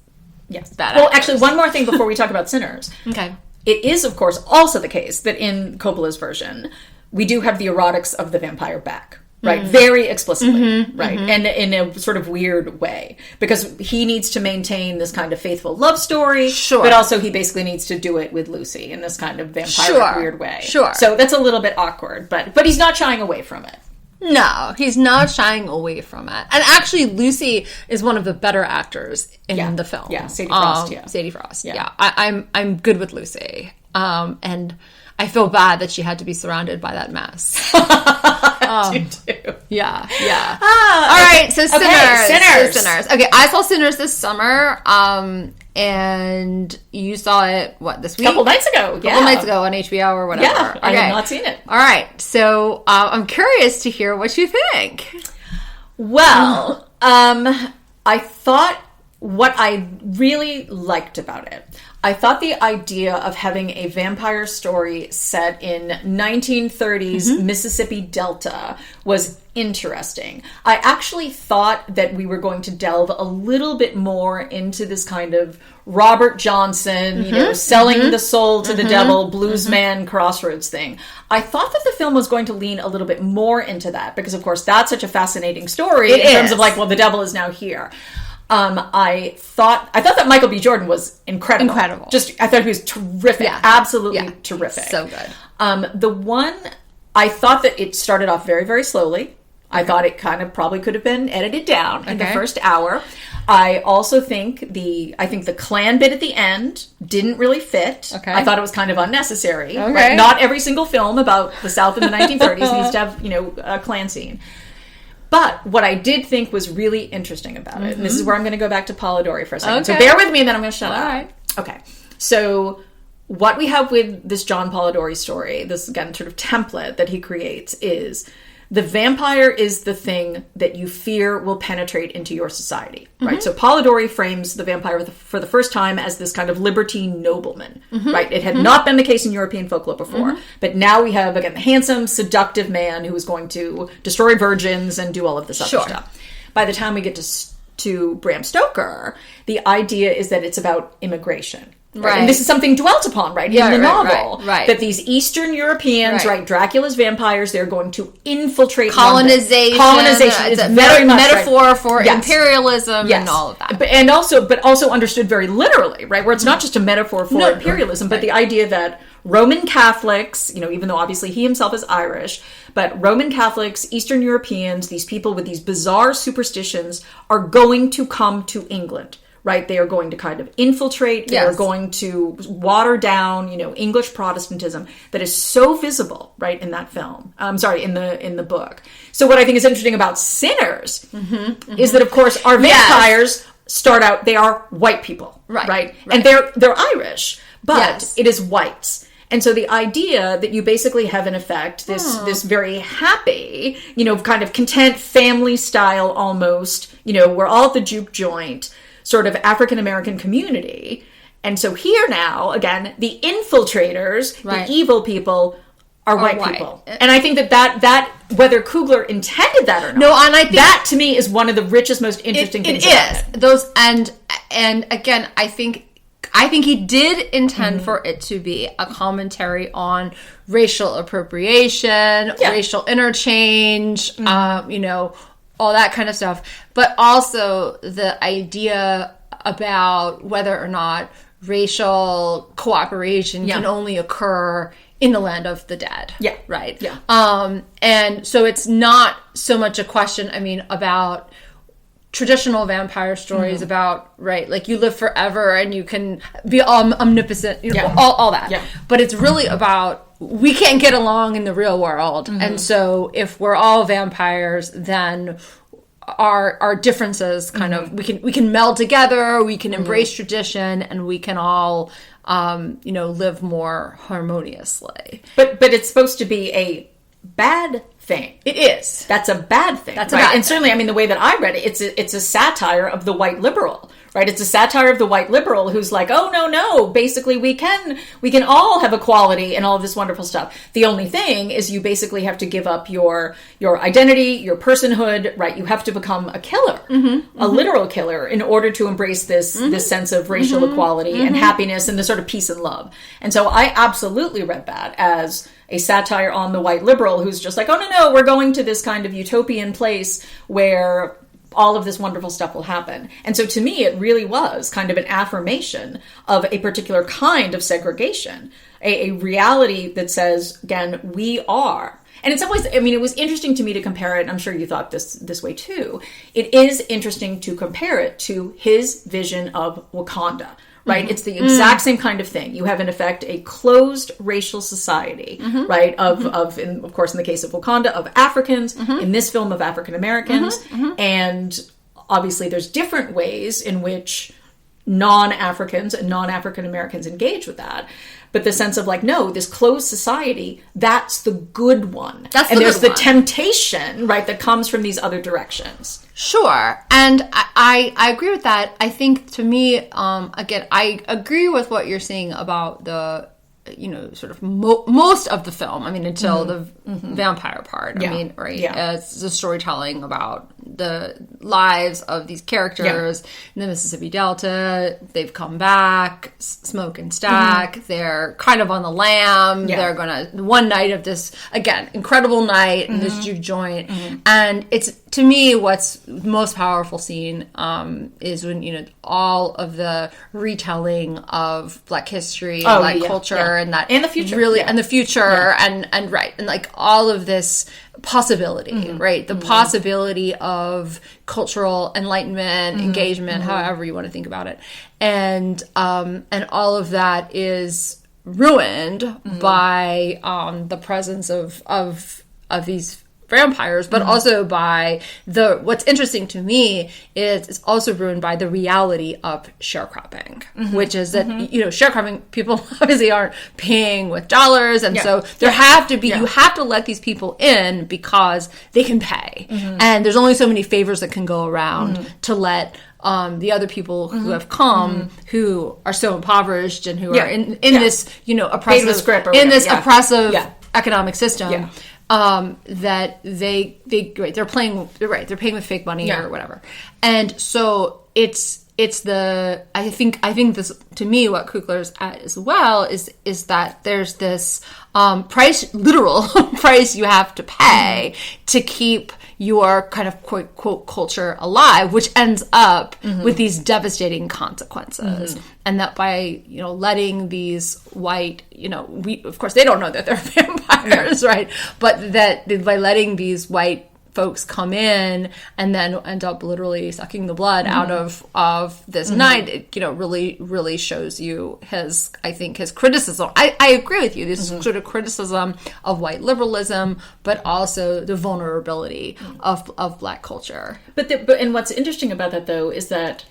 bad actors. Well, actually, one more thing before we talk about Sinners. Okay. It is, of course, also the case that in Coppola's version, we do have the erotics of the vampire back. right? Very explicitly, right? And in a sort of weird way, because he needs to maintain this kind of faithful love story, but also he basically needs to do it with Lucy in this kind of vampire weird way. So that's a little bit awkward, but he's not shying away from it. No, he's not shying away from it. And actually, Lucy is one of the better actors in the film. Yeah, Sadie Frost. Sadie Frost. Yeah, I'm good with Lucy. And I feel bad that she had to be surrounded by that mess. You do. Yeah. All right, so Sinners. Okay, I saw Sinners this summer, and you saw it, this week? A couple nights ago, on HBO or whatever. Yeah, okay. I have not seen it. All right, so I'm curious to hear what you think. Well, I thought what I really liked about it, I thought the idea of having a vampire story set in 1930s Mississippi Delta was interesting. I actually thought that we were going to delve a little bit more into this kind of Robert Johnson, selling the soul to the devil, bluesman crossroads thing. I thought that the film was going to lean a little bit more into that because, of course, that's such a fascinating story in terms of the devil is now here. I thought that Michael B. Jordan was incredible. I thought he was terrific. Absolutely terrific. So good. I thought that it started off very, very slowly. I thought it kind of probably could have been edited down in the first hour. I also think the Klan bit at the end didn't really fit. I thought it was kind of unnecessary. Right? Not every single film about the South in the 1930s needs to have, a Klan scene. But what I did think was really interesting about it, and this is where I'm going to go back to Polidori for a second. So bear with me and then I'm going to shut up. All right. Okay. So what we have with this John Polidori story, this, again, sort of template that he creates is the vampire is the thing that you fear will penetrate into your society, right? So Polidori frames the vampire for the first time as this kind of libertine nobleman, right? It had not been the case in European folklore before, but now we have, again, the handsome, seductive man who is going to destroy virgins and do all of this other stuff. By the time we get to Bram Stoker, the idea is that it's about immigration. Right. And this is something dwelt upon, in the novel. Right. That these Eastern Europeans, Dracula's vampires, they're going to infiltrate colonization. It's a very much metaphor for imperialism and all of that. But also understood very literally, right? Where it's not just a metaphor for imperialism, but the idea that Roman Catholics, even though obviously he himself is Irish, but Roman Catholics, Eastern Europeans, these people with these bizarre superstitions are going to come to England. Right, they are going to kind of infiltrate. They are going to water down, English Protestantism that is so visible, right, in that film. In the book. So what I think is interesting about Sinners is that, of course, our vampires start out. They are white people, right? And they're Irish, but it is whites. And so the idea that you basically have, in effect, this very happy, kind of content family style almost, we're all at the juke joint, sort of African-American community. And so here now, again, the infiltrators, the evil people, are white people. And I think that whether Kugler intended that or not, and I think that to me is one of the richest, most interesting things about it. Those, and again, I think he did intend for it to be a commentary on racial appropriation, racial interchange, all that kind of stuff, but also the idea about whether or not racial cooperation can only occur in the land of the dead. Yeah. Right? Yeah. And so it's not so much a question, about traditional vampire stories about, you live forever and you can be omnipotent, all that. Yeah. But it's really about we can't get along in the real world. And so if we're all vampires, then our differences kind of we can meld together, we can embrace tradition, and we can all live more harmoniously. But it's supposed to be a bad thing. It is. That's a bad thing. That's right. And certainly, the way that I read it, it's a satire of the white liberal, right? It's a satire of the white liberal who's like, oh, no, basically we can all have equality and all of this wonderful stuff. The only thing is you basically have to give up your identity, your personhood, right? You have to become a killer, a literal killer, in order to embrace this sense of racial equality and happiness and the sort of peace and love. And so I absolutely read that as a satire on the white liberal who's just like, oh, no, we're going to this kind of utopian place where all of this wonderful stuff will happen. And so to me, it really was kind of an affirmation of a particular kind of segregation, a reality that says, again, we are. And in some ways, I mean, it was interesting to me to compare it, and I'm sure you thought this way too. It is interesting to compare it to his vision of Wakanda, right? It's the exact same kind of thing. You have, in effect, a closed racial society, right? Of course, in the case of Wakanda, of Africans, in this film of African Americans. And obviously there's different ways in which non-Africans and non-African Americans engage with that. But the sense of like, no, this closed society, that's the good one. And there's the temptation, right, that comes from these other directions. Sure. And I agree with that. I think to me, again, I agree with what you're saying about the, sort of most of the film. I mean, until the vampire part. I mean, right? Yeah. It's the storytelling about the lives of these characters in the Mississippi Delta. They've come back, smoke and stack. They're kind of on the lam. They're gonna one night of this, again, incredible night in this juke joint. And it's, to me, what's most powerful scene is when, all of the retelling of Black history, Black culture, and that, and the future, really, and the future, and right, and like all of this possibility, right? The possibility of cultural enlightenment, engagement, however you want to think about it, and all of that is ruined by the presence of these vampires, but also by what's interesting to me is it's also ruined by the reality of sharecropping, which is that, sharecropping, people obviously aren't paying with dollars. And so there have to be, you have to let these people in because they can pay. And there's only so many favors that can go around to let the other people who have come, who are so impoverished and who are in this, oppressive economic system. That they're paying with fake money or whatever, and so it's I think this, to me, what Kugler's at as well is that there's this literal price you have to pay to keep your kind of quote culture alive, which ends up with these devastating consequences. And that by letting these white, of course they don't know that they're vampires, right? But that by letting these white folks come in and then end up literally sucking the blood out of this night, it really shows you his criticism. I agree with you, this sort of criticism of white liberalism, but also the vulnerability of Black culture. But what's interesting about that, though, is that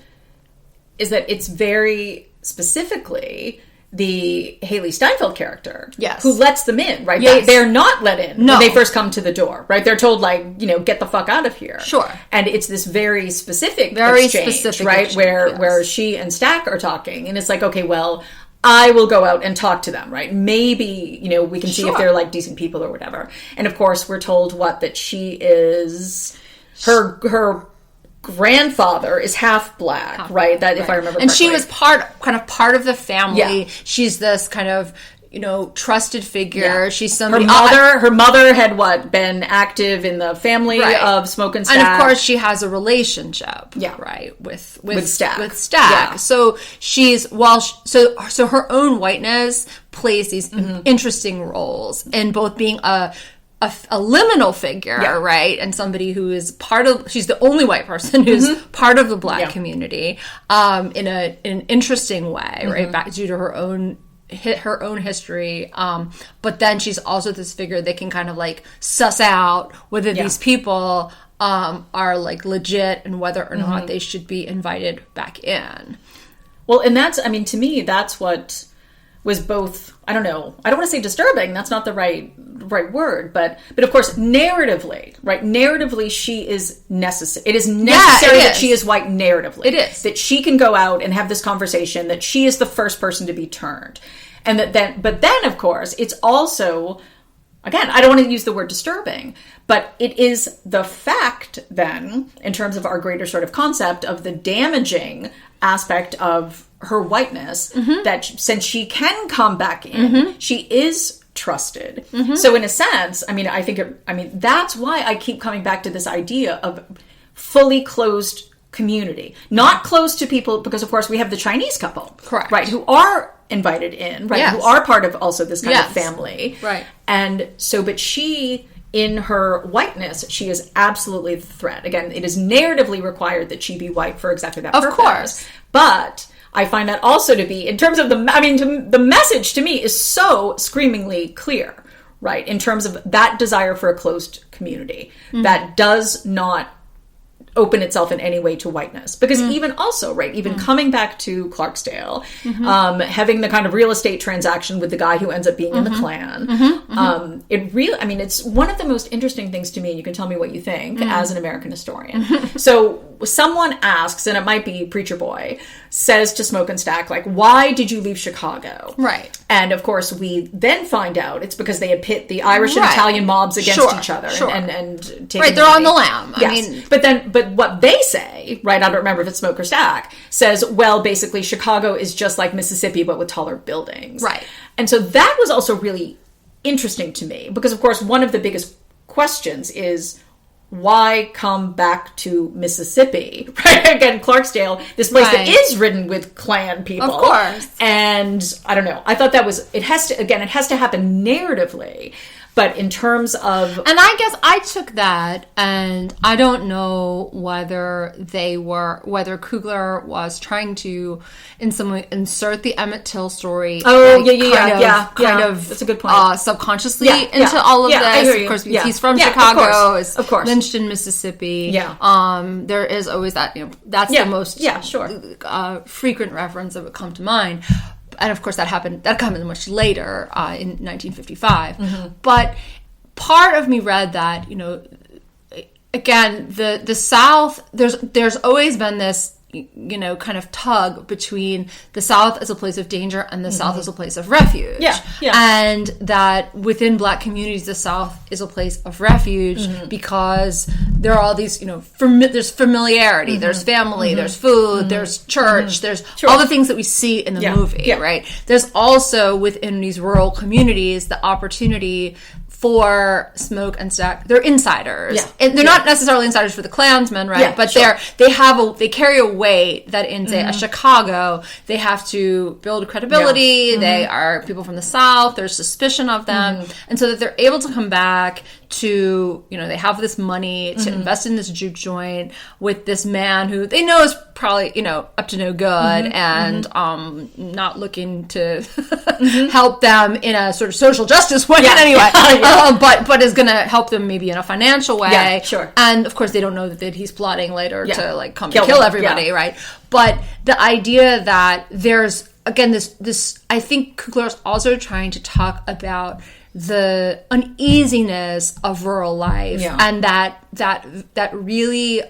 it's very specifically the Haley Steinfeld character, who lets them in, right? They're not let in when they first come to the door, right? They're told, like, get the fuck out of here. Sure. And it's this very specific exchange, right? Where she and Stack are talking, and it's like, okay, well, I will go out and talk to them, right? Maybe, we can see if they're like decent people or whatever. And of course, we're told that she is her grandfather is half black, right? That, if I remember correctly. And she was part of the family. She's this kind of trusted figure. She's somebody. Her mother had been active in the family of Smoke and Stack, and of course she has a relationship, right, with Stack. Yeah. So she's so her own whiteness plays these interesting roles in both being a liminal figure, right? And somebody who is she's the only white person who's part of the Black community, in an interesting way, right? Back due to her own history. But then she's also this figure that can kind of like suss out whether these people are like legit and whether or not they should be invited back in. Well, and that's, to me, that's what was both I don't know. I don't want to say disturbing. That's not the right word. But of course, narratively, right? Narratively, she is necessary. It is necessary that she is white narratively. It is. That she can go out and have this conversation, that she is the first person to be turned. And but then, of course, it's also, again, I don't want to use the word disturbing, but it is the fact then, in terms of our greater sort of concept of the damaging aspect of her whiteness, that since she can come back in, she is trusted. So in a sense, I mean, that's why I keep coming back to this idea of fully closed community. Not close to people, because of course we have the Chinese couple. Correct. Right, who are invited in, right, who are part of also this kind of family. Right. And so, but she, in her whiteness, she is absolutely the threat. Again, it is narratively required that she be white for exactly that purpose. Of course. But I find that also to be, in terms of the message to me is so screamingly clear, right? In terms of that desire for a closed community that does not open itself in any way to whiteness. Because even also, right, even coming back to Clarksdale, having the kind of real estate transaction with the guy who ends up being in the Klan, it really, I mean, it's one of the most interesting things to me, and you can tell me what you think as an American historian. So someone asks, and it might be Preacher Boy, says to Smoke and Stack, like, why did you leave Chicago? Right. And of course, we then find out it's because they had pit the Irish and Italian mobs against each other. And taken they're on the lam. Yes. I mean, but what they say, right, I don't remember if it's Smoke or Stack, says, well, basically Chicago is just like Mississippi, but with taller buildings. Right. And so that was also really interesting to me, because of course, one of the biggest questions is, why come back to Mississippi? Right? Again, Clarksdale, this place that is ridden with Klan people. Of course. And I don't know. I thought that was, it has to happen narratively. But in terms of... And I guess I took that, and I don't know whether Coogler was trying to, in some way, insert the Emmett Till story. Oh, kind of, that's a good point. Subconsciously into all of this. Of course, because he's from Chicago, is lynched in Mississippi. There is always that, that's the most frequent reference that would come to mind. And of course, that happened much later in 1955. But part of me read that, again, the South, there's always been this, kind of tug between the South as a place of danger and the South as a place of refuge. And that within Black communities, the South is a place of refuge because there are all these, there's familiarity, there's family, there's food, there's church, there's all the things that we see in the movie, right? There's also within these rural communities the opportunity for Smoke and Stack. They're insiders. And they're not necessarily insiders for the Klansmen, right? But they carry a weight that in, say, a Chicago, they have to build credibility. They are people from the South. There's suspicion of them. And so that they're able to come back to, they have this money to invest in this juke joint with this man who they know is probably, up to no good and not looking to help them in a sort of social justice way in any way. But is going to help them maybe in a financial way. And of course, they don't know that he's plotting later to come and kill everybody, right? But the idea that there's, again, this I think Coogler is also trying to talk about the uneasiness of rural life and that really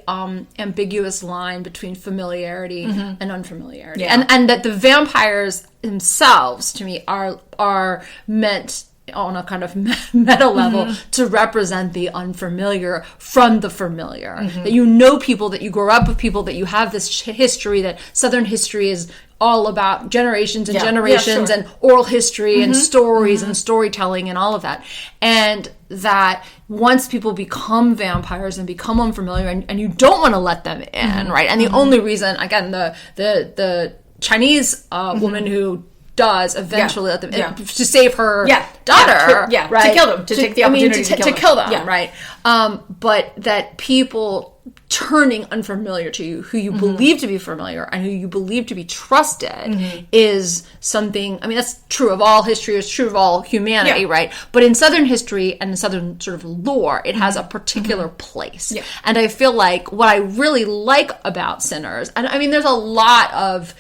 ambiguous line between familiarity and unfamiliarity, and that the vampires themselves, to me, are meant on a kind of meta level to represent the unfamiliar from the familiar. That people, that you grow up with people, that you have this history, that Southern history is all about generations and generations and oral history and stories and storytelling and all of that. And that once people become vampires and become unfamiliar and you don't want to let them in, right? And the only reason, again, the Chinese woman who does eventually let them in, to save her daughter, right? To kill them, to take the opportunity to kill them, right? But that people turning unfamiliar to you, who you believe to be familiar and who you believe to be trusted, is something, that's true of all history, it's true of all humanity, right? But in Southern history and in Southern sort of lore, it has a particular place. And I feel like what I really like about Sinners, and there's a lot of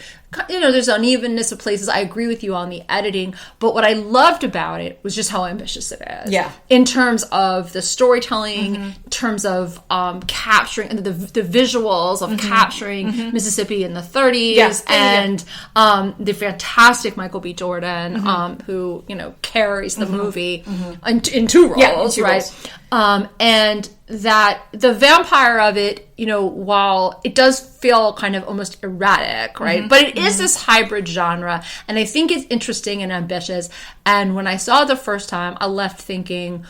there's unevenness of places. I agree with you on the editing, but what I loved about it was just how ambitious it is. Yeah. In terms of the storytelling, in terms of capturing the visuals of capturing Mississippi in the 30s, and the fantastic Michael B. Jordan, who carries the movie in two roles, right? And that the vampire of it, while it does feel kind of almost erratic, right? But it is this hybrid genre, and I think it's interesting and ambitious. And when I saw it the first time, I left thinking,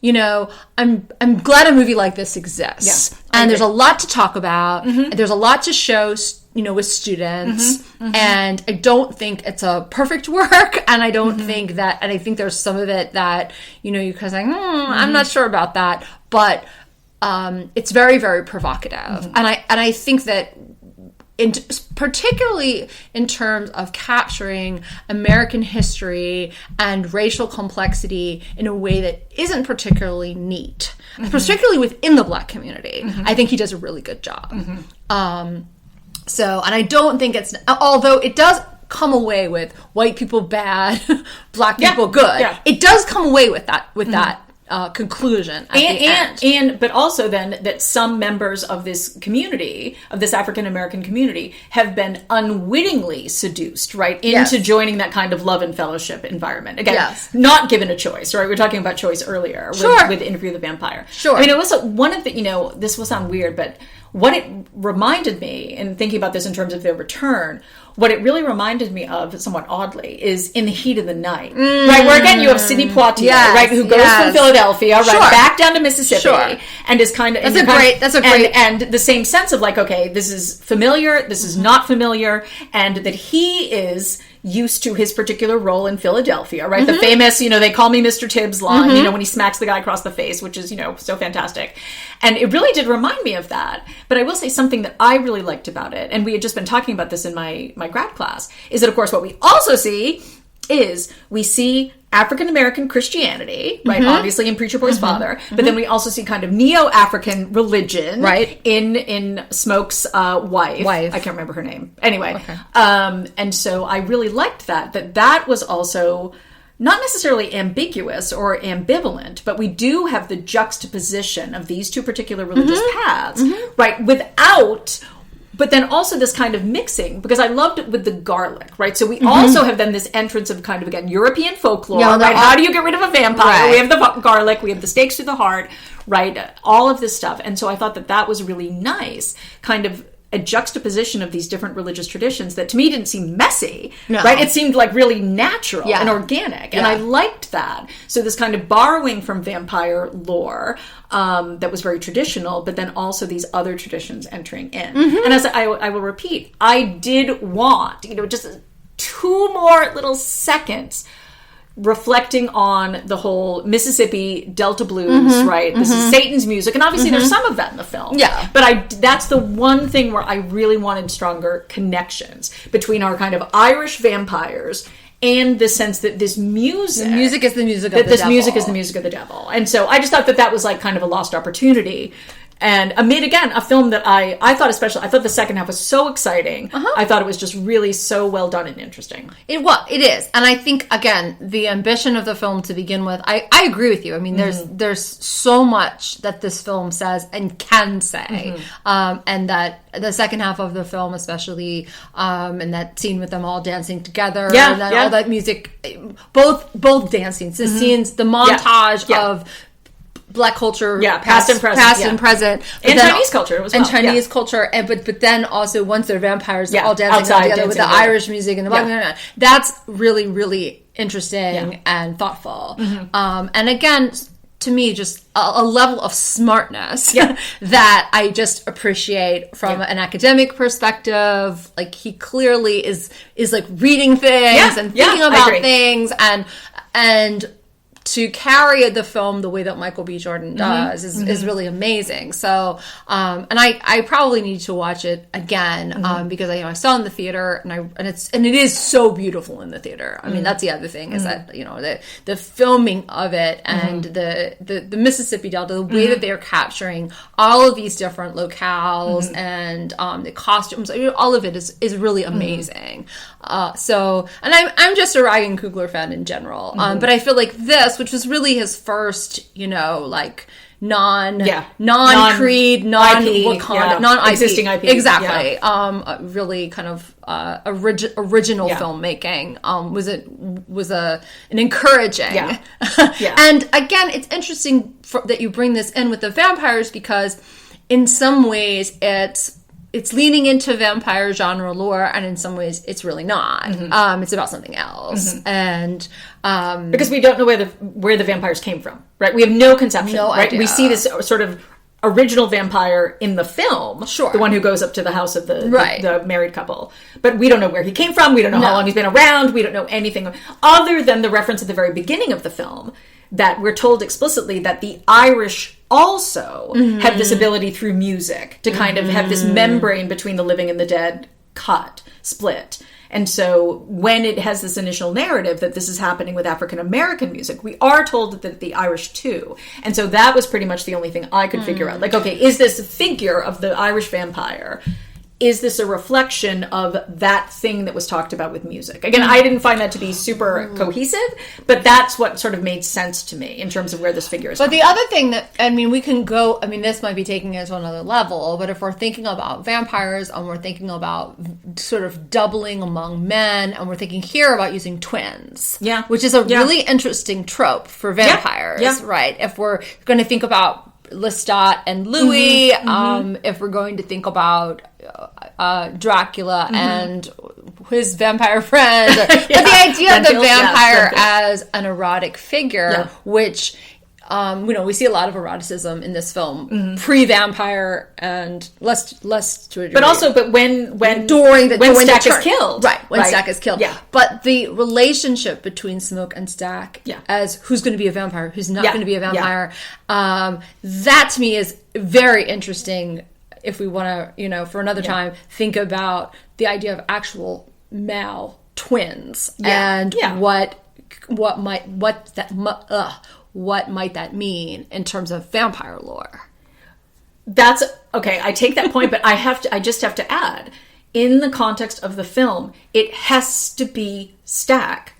I'm glad a movie like this exists. Yeah, and there's a lot to talk about. And there's a lot to show, with students. And I don't think it's a perfect work. And I don't think that, and I think there's some of it that, you kind of like, I'm not sure about that. But it's very, very provocative. And I think that particularly in terms of capturing American history and racial complexity in a way that isn't particularly neat, particularly within the Black community, I think he does a really good job. And I don't think although it does come away with white people bad, Black people good. Yeah. It does come away with that conclusion at the end. But also then that some members of this community, of this African American community, have been unwittingly seduced, right, into joining that kind of love and fellowship environment. Again, not given a choice, right? We were talking about choice earlier with Interview with the Vampire. Sure. I mean, it was one of the, this will sound weird, but what it reminded me, in thinking about this in terms of their return, what it really reminded me of, somewhat oddly, is In the Heat of the Night, right? Where again you have Sidney Poitier, right, who goes from Philadelphia, right, back down to Mississippi, and is kind of that's a great and the same sense of like, okay, this is familiar, this is not familiar, and that he is used to his particular role in Philadelphia, right? The famous, they call me Mr. Tibbs line, when he smacks the guy across the face, which is, so fantastic. And it really did remind me of that. But I will say something that I really liked about it, and we had just been talking about this in my grad class, is that, of course, what we also see is we see African-American Christianity, right? Obviously in Preacher Boy's father, but then we also see kind of neo-African religion, right? In Smoke's wife. I can't remember her name. Anyway, and so I really liked that was also not necessarily ambiguous or ambivalent, but we do have the juxtaposition of these two particular religious paths, right? But then also this kind of mixing, because I loved it with the garlic, right? So we also have then this entrance of kind of, again, European folklore, right? How do you get rid of a vampire? Right. We have the garlic, we have the stakes through the heart, right? All of this stuff. And so I thought that was really nice, kind of a juxtaposition of these different religious traditions that to me didn't seem messy, right? It seemed like really natural and organic, and I liked that. So this kind of borrowing from vampire lore that was very traditional, but then also these other traditions entering in. And as I will repeat, I did want, just 2 more little seconds reflecting on the whole Mississippi Delta blues, right? This is Satan's music, and obviously there's some of that in the film. Yeah. But that's the one thing where I really wanted stronger connections between our kind of Irish vampires and the sense that this music... The music is the music of the devil. This music is the music of the devil. And so I just thought that was like kind of a lost opportunity. And amid, again, a film that I thought the second half was so exciting. I thought it was just really so well done and interesting. It is. And I think, again, the ambition of the film to begin with, I agree with you. I mean, there's so much that this film says and can say. And that the second half of the film, especially, and that scene with them all dancing together, and then all that music, both dance scenes, the scenes, the montage of Black culture, past and present, and Chinese culture as well. And Chinese culture, but then also once they're vampires, they're all dancing together with the Irish music and the that's really, really interesting and thoughtful. And again, to me, just a level of smartness that I just appreciate from an academic perspective. Like, he clearly is like reading things and thinking about things and to carry the film the way that Michael B. Jordan does is really amazing. So, and I probably need to watch it again because I saw it in the theater and it is so beautiful in the theater. I mean, that's the other thing is that the filming of it and the Mississippi Delta, the way that they're capturing all of these different locales and the costumes, I mean, all of it is really amazing. So, and I'm just a Ryan Coogler fan in general, but I feel like this, which was really his first, like non-Creed, non-Wakanda, non-IP. Existing IP. Exactly. Really kind of original filmmaking was an encouraging. Yeah. And again, it's interesting that you bring this in with the vampires because in some ways it's leaning into vampire genre lore, and in some ways it's really not. It's about something else, and because we don't know where the vampires came from, right? We have no conception, right? idea. We see this sort of original vampire in the film, the one who goes up to the house of the married couple, but we don't know where he came from. We don't know how long he's been around. We don't know anything other than the reference at the very beginning of the film that we're told explicitly that the Irish also have this ability through music to kind of have this membrane between the living and the dead split. And so when it has this initial narrative that this is happening with African American music, we are told that the Irish too. And so that was pretty much the only thing I could figure out. Like, okay, is this a figure of the Irish vampire? Is this a reflection of that thing that was talked about with music? Again, I didn't find that to be super cohesive, but that's what sort of made sense to me in terms of where this figure is But the other thing that, we can go, this might be taking it to another level, but if we're thinking about vampires and we're thinking about sort of doubling among men, and we're thinking here about using twins, which is a really interesting trope for vampires, right? If we're going to think about Lestat and Louis, if we're going to think about Dracula and his vampire friend, but the idea of the vampire as an erotic figure, which we see a lot of eroticism in this film, pre-vampire and less to a degree. But when Stack is killed, Stack is killed, But the relationship between Smoke and Stack, as who's going to be a vampire, who's not going to be a vampire, that to me is very interesting. If we want to, for another time, think about the idea of actual male twins and what might that mean in terms of vampire lore. That's okay. I take that point, but I just have to add, in the context of the film, it has to be Stack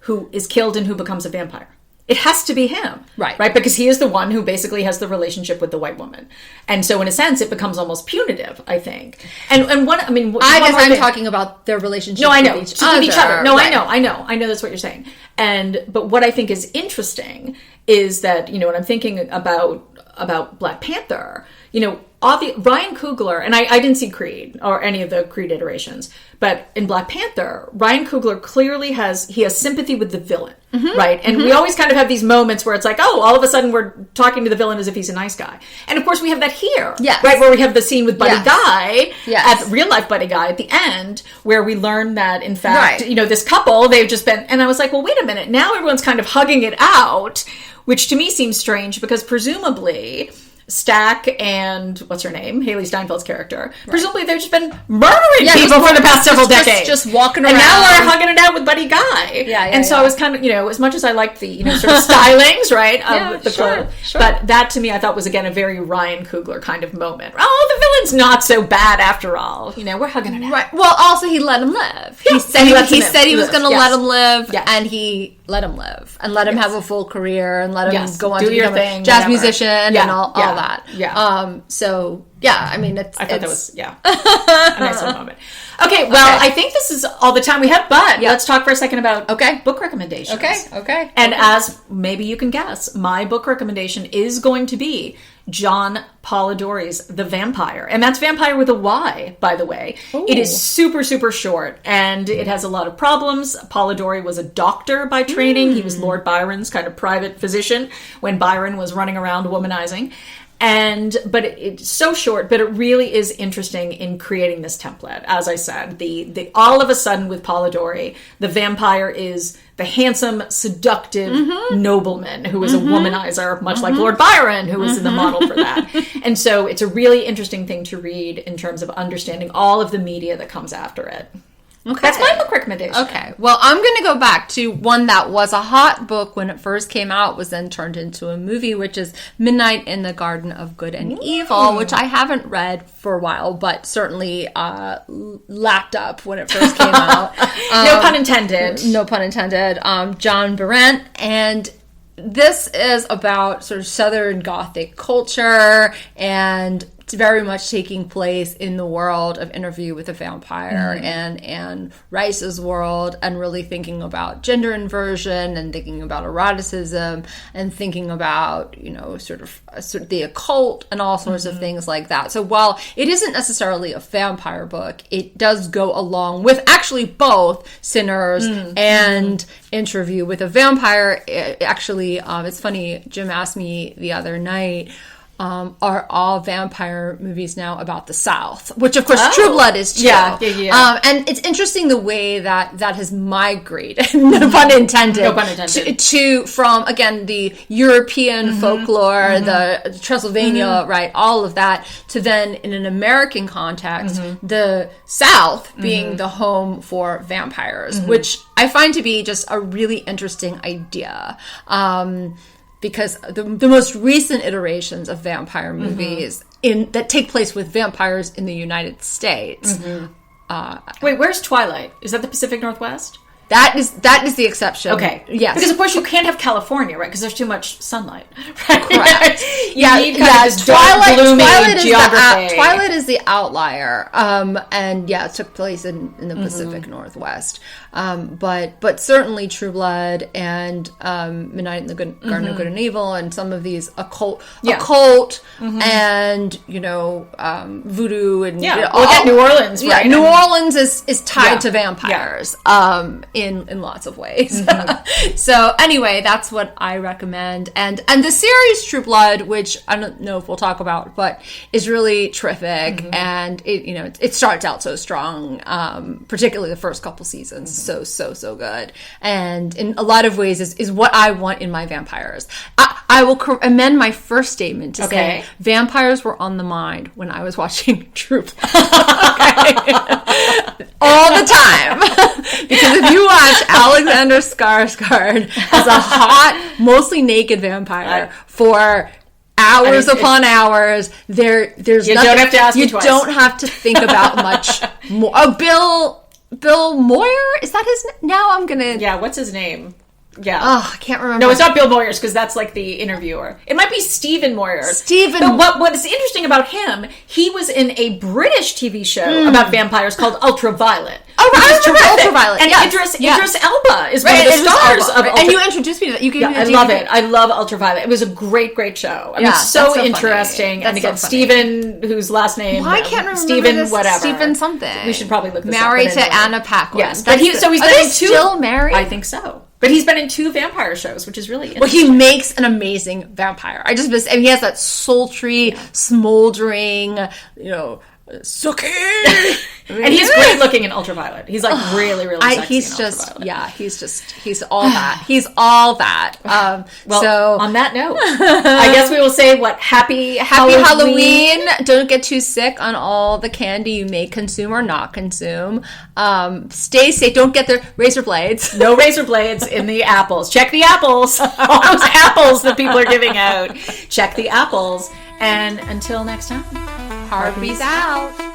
who is killed and who becomes a vampire. It has to be him. Right? Because he is the one who basically has the relationship with the white woman. And so in a sense, it becomes almost punitive, I think. And one, I'm talking about their relationship with each other. No, right. I know that's what you're saying. But what I think is interesting is that, when I'm thinking about Black Panther, Ryan Coogler, and I didn't see Creed or any of the Creed iterations, but in Black Panther, Ryan Coogler clearly has sympathy with the villain, right? And we always kind of have these moments where it's like, oh, all of a sudden we're talking to the villain as if he's a nice guy. And of course we have that here, right? Where we have the scene with Buddy Guy, at real life Buddy Guy at the end, where we learn that in fact, this couple, they've just been, and I was like, well, wait a minute, now everyone's kind of hugging it out, which to me seems strange because presumably Stack and what's her name, Haley Steinfeld's character, presumably they've just been murdering people for the past several decades, just walking around, and now they're hugging it out with Buddy Guy. So I was kind of, as much as I liked the sort of stylings, right, of the clothes, but that to me I thought was again a very Ryan Coogler kind of moment. Oh, the villain's not so bad after all. We're hugging it out. Right. Well, also he let him live. He said he was going to let him live, and he let him live and let him have a full career and let him go on to become a jazz musician and all that. So I thought that was a nice little moment. Okay, well, I think this is all the time we have, but let's talk for a second about book recommendations. Okay. And as maybe you can guess, my book recommendation is going to be John Polidori's The Vampire. And that's Vampire with a Y, by the way. Ooh. It is super, super short, and it has a lot of problems. Polidori was a doctor by training. He was Lord Byron's kind of private physician when Byron was running around womanizing. But it's so short, but it really is interesting in creating this template. As I said, the all of a sudden with Polidori, the vampire is the handsome, seductive nobleman who is a womanizer, much like Lord Byron, who was in the model for that. And so it's a really interesting thing to read in terms of understanding all of the media that comes after it. Okay. That's my book recommendation. Okay. Well, I'm going to go back to one that was a hot book when it first came out, was then turned into a movie, which is Midnight in the Garden of Good and Evil, which I haven't read for a while, but certainly lapped up when it first came out. No pun intended. No pun intended. John Berendt. And this is about sort of Southern Gothic culture, and it's very much taking place in the world of Interview with a Vampire and Anne Rice's world, and really thinking about gender inversion and thinking about eroticism and thinking about, sort of the occult and all sorts of things like that. So while it isn't necessarily a vampire book, it does go along with actually both Sinners and Interview with a Vampire. It's funny, Jim asked me the other night, are all vampire movies now about the South? Which, of course, True Blood is too. Yeah. And it's interesting the way that has migrated, no pun intended, from, again, the European folklore, the Transylvania, right, all of that, to then, in an American context, the South being the home for vampires, which I find to be just a really interesting idea. Because the most recent iterations of vampire movies that take place with vampires in the United States. Wait, where's Twilight? Is that the Pacific Northwest? That is the exception. Okay. Yes. Because, of course, you can't have California, right? Because there's too much sunlight. Right? Correct. You need kind of this dark, gloomy geography. Twilight is the outlier. And, it took place in the Pacific Northwest. But certainly True Blood and Midnight in the Garden of Good and Evil, and some of these occult and, voodoo and... Yeah, we'll get New Orleans, right? New Orleans is tied to vampires. In lots of ways. So anyway, that's what I recommend. And the series True Blood, which I don't know if we'll talk about, but is really terrific. And it starts out so strong, particularly the first couple seasons. So good. And in a lot of ways is what I want in my vampires. I will amend my first statement to say vampires were on the mind when I was watching True Blood. All the time. Because if you watch Alexander Skarsgård as a hot, mostly naked vampire for hours upon hours, there's you nothing, don't have to ask me twice. You don't have to think about much more. Oh, Bill Moyer? Is that his name? Now I'm gonna... Yeah, what's his name? Yeah. Oh, I can't remember. No, it's not Bill Moyers, because that's like the interviewer. It might be Stephen Moyers. But what is interesting about him, he was in a British TV show about vampires called Ultraviolet. Oh, I remember Ultraviolet. And Idris Elba is one of the stars of Ultraviolet. And you introduced me to that. You gave me the I DVD. love it. I love Ultraviolet. It was a great show. I mean, so interesting. And again, Stephen, whose last name... Well, I can't remember Stephen whatever. Stephen something. We should probably look this up. Married to Anna Paquin. Yes. But he's been in two... still married? I think so. But he's been in 2 vampire shows, which is really interesting. Well, he makes an amazing vampire. And he has that sultry, smoldering, sucky. And he's great looking in Ultraviolet. He's like really sexy he's in Ultraviolet. He's all that. He's all that. So on that note, I guess we will say happy Halloween. Don't get too sick on all the candy you may consume or not consume. Stay safe. Don't get the razor blades. No razor blades in the apples. Check the apples. All those apples that people are giving out. Check the apples. And until next time, Harpies out.